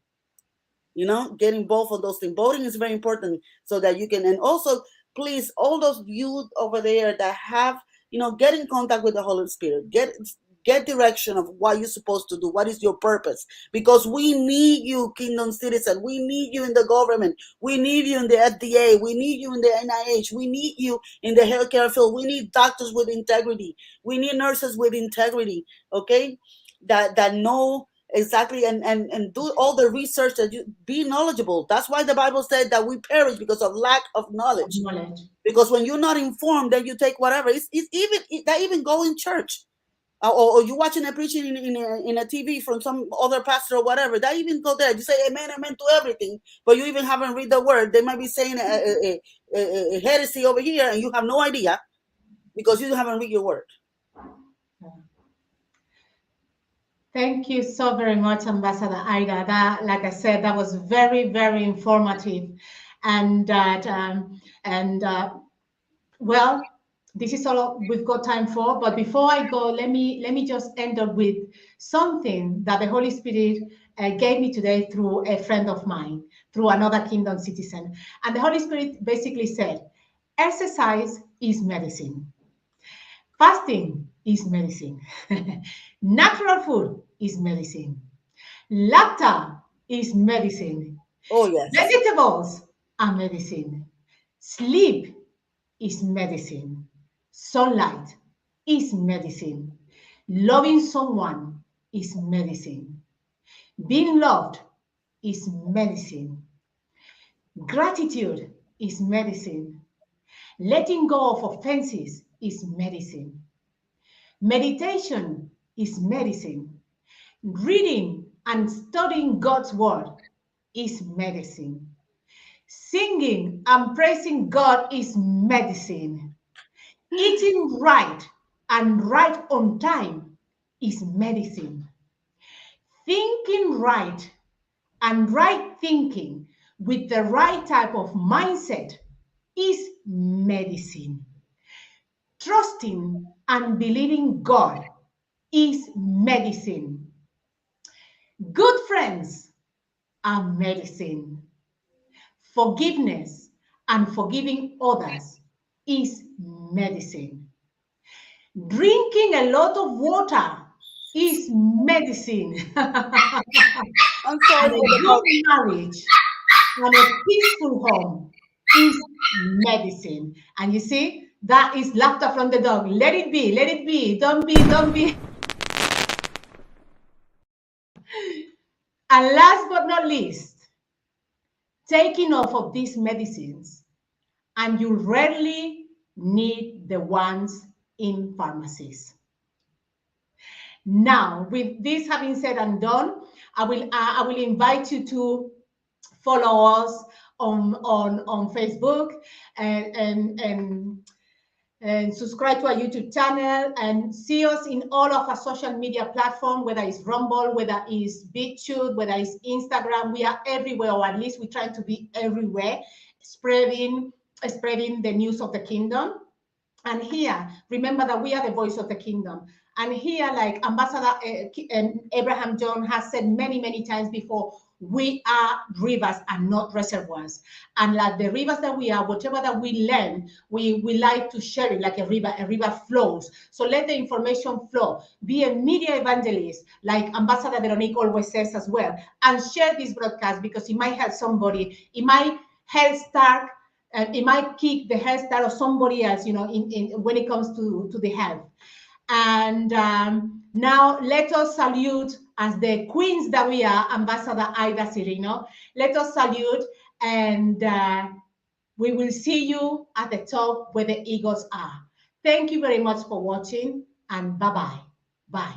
You know, get involved for those things. Voting is very important so that you can, and also, please, all those youth over there that have, you know, get in contact with the Holy Spirit. Get direction of what you're supposed to do. What is your purpose? Because we need you, kingdom citizen. We need you in the government. We need you in the FDA. We need you in the NIH. We need you in the healthcare field. We need doctors with integrity. We need nurses with integrity, okay? That know exactly and do all the research, that you be knowledgeable. That's why the Bible said that we perish because of lack of knowledge. Because when you're not informed, then you take whatever. It's even go in church. Or you watching a preaching in a TV from some other pastor or whatever, that even go there. You say amen to everything, but you even haven't read the word. They might be saying a heresy over here, and you have no idea because you haven't read your word. Thank you so very much, Ambassador Aida. That, like I said, that was very, very informative, and well, this is all we've got time for. But before I go, let me just end up with something that the Holy Spirit gave me today through a friend of mine, through another kingdom citizen. And the Holy Spirit basically said, exercise is medicine. Fasting is medicine. Natural food is medicine. Laughter is medicine. Oh, yes. Vegetables are medicine. Sleep is medicine. Sunlight is medicine. Loving someone is medicine. Being loved is medicine. Gratitude is medicine. Letting go of offenses is medicine. Meditation is medicine. Reading and studying God's word is medicine. Singing and praising God is medicine. Eating right and right on time is medicine. Thinking right and right thinking with the right type of mindset is medicine. Trusting and believing God is medicine. Good friends are medicine. Forgiveness and forgiving others is medicine. Drinking a lot of water is medicine. I'm sorry. And a good marriage and a peaceful home is medicine. And you see, that is laughter from the dog. Let it be, let it be. Don't be. And last but not least, taking off of these medicines, and you rarely need the ones in pharmacies. Now, with this having said and done, I will invite you to follow us on Facebook and subscribe to our YouTube channel, and see us in all of our social media platforms, whether it's Rumble, whether it's BitChute, whether it's Instagram. We are everywhere, or at least we're trying to be everywhere, spreading the news of the kingdom. And here, remember that we are the voice of the kingdom. And here, like Ambassador Abraham John has said many, many times before, we are rivers and not reservoirs. And like the rivers that we are, whatever that we learn, we like to share it like a river flows. So let the information flow. Be a media evangelist, like Ambassador Veronique always says as well, and share this broadcast, because it might help somebody. It might help start, it might kick the health start of somebody else, you know, in when it comes to the health. And now let us salute, as the queens that we are, Ambassador Aida Sirino. Let us salute, and we will see you at the top where the eagles are. Thank you very much for watching, and bye-bye. Bye.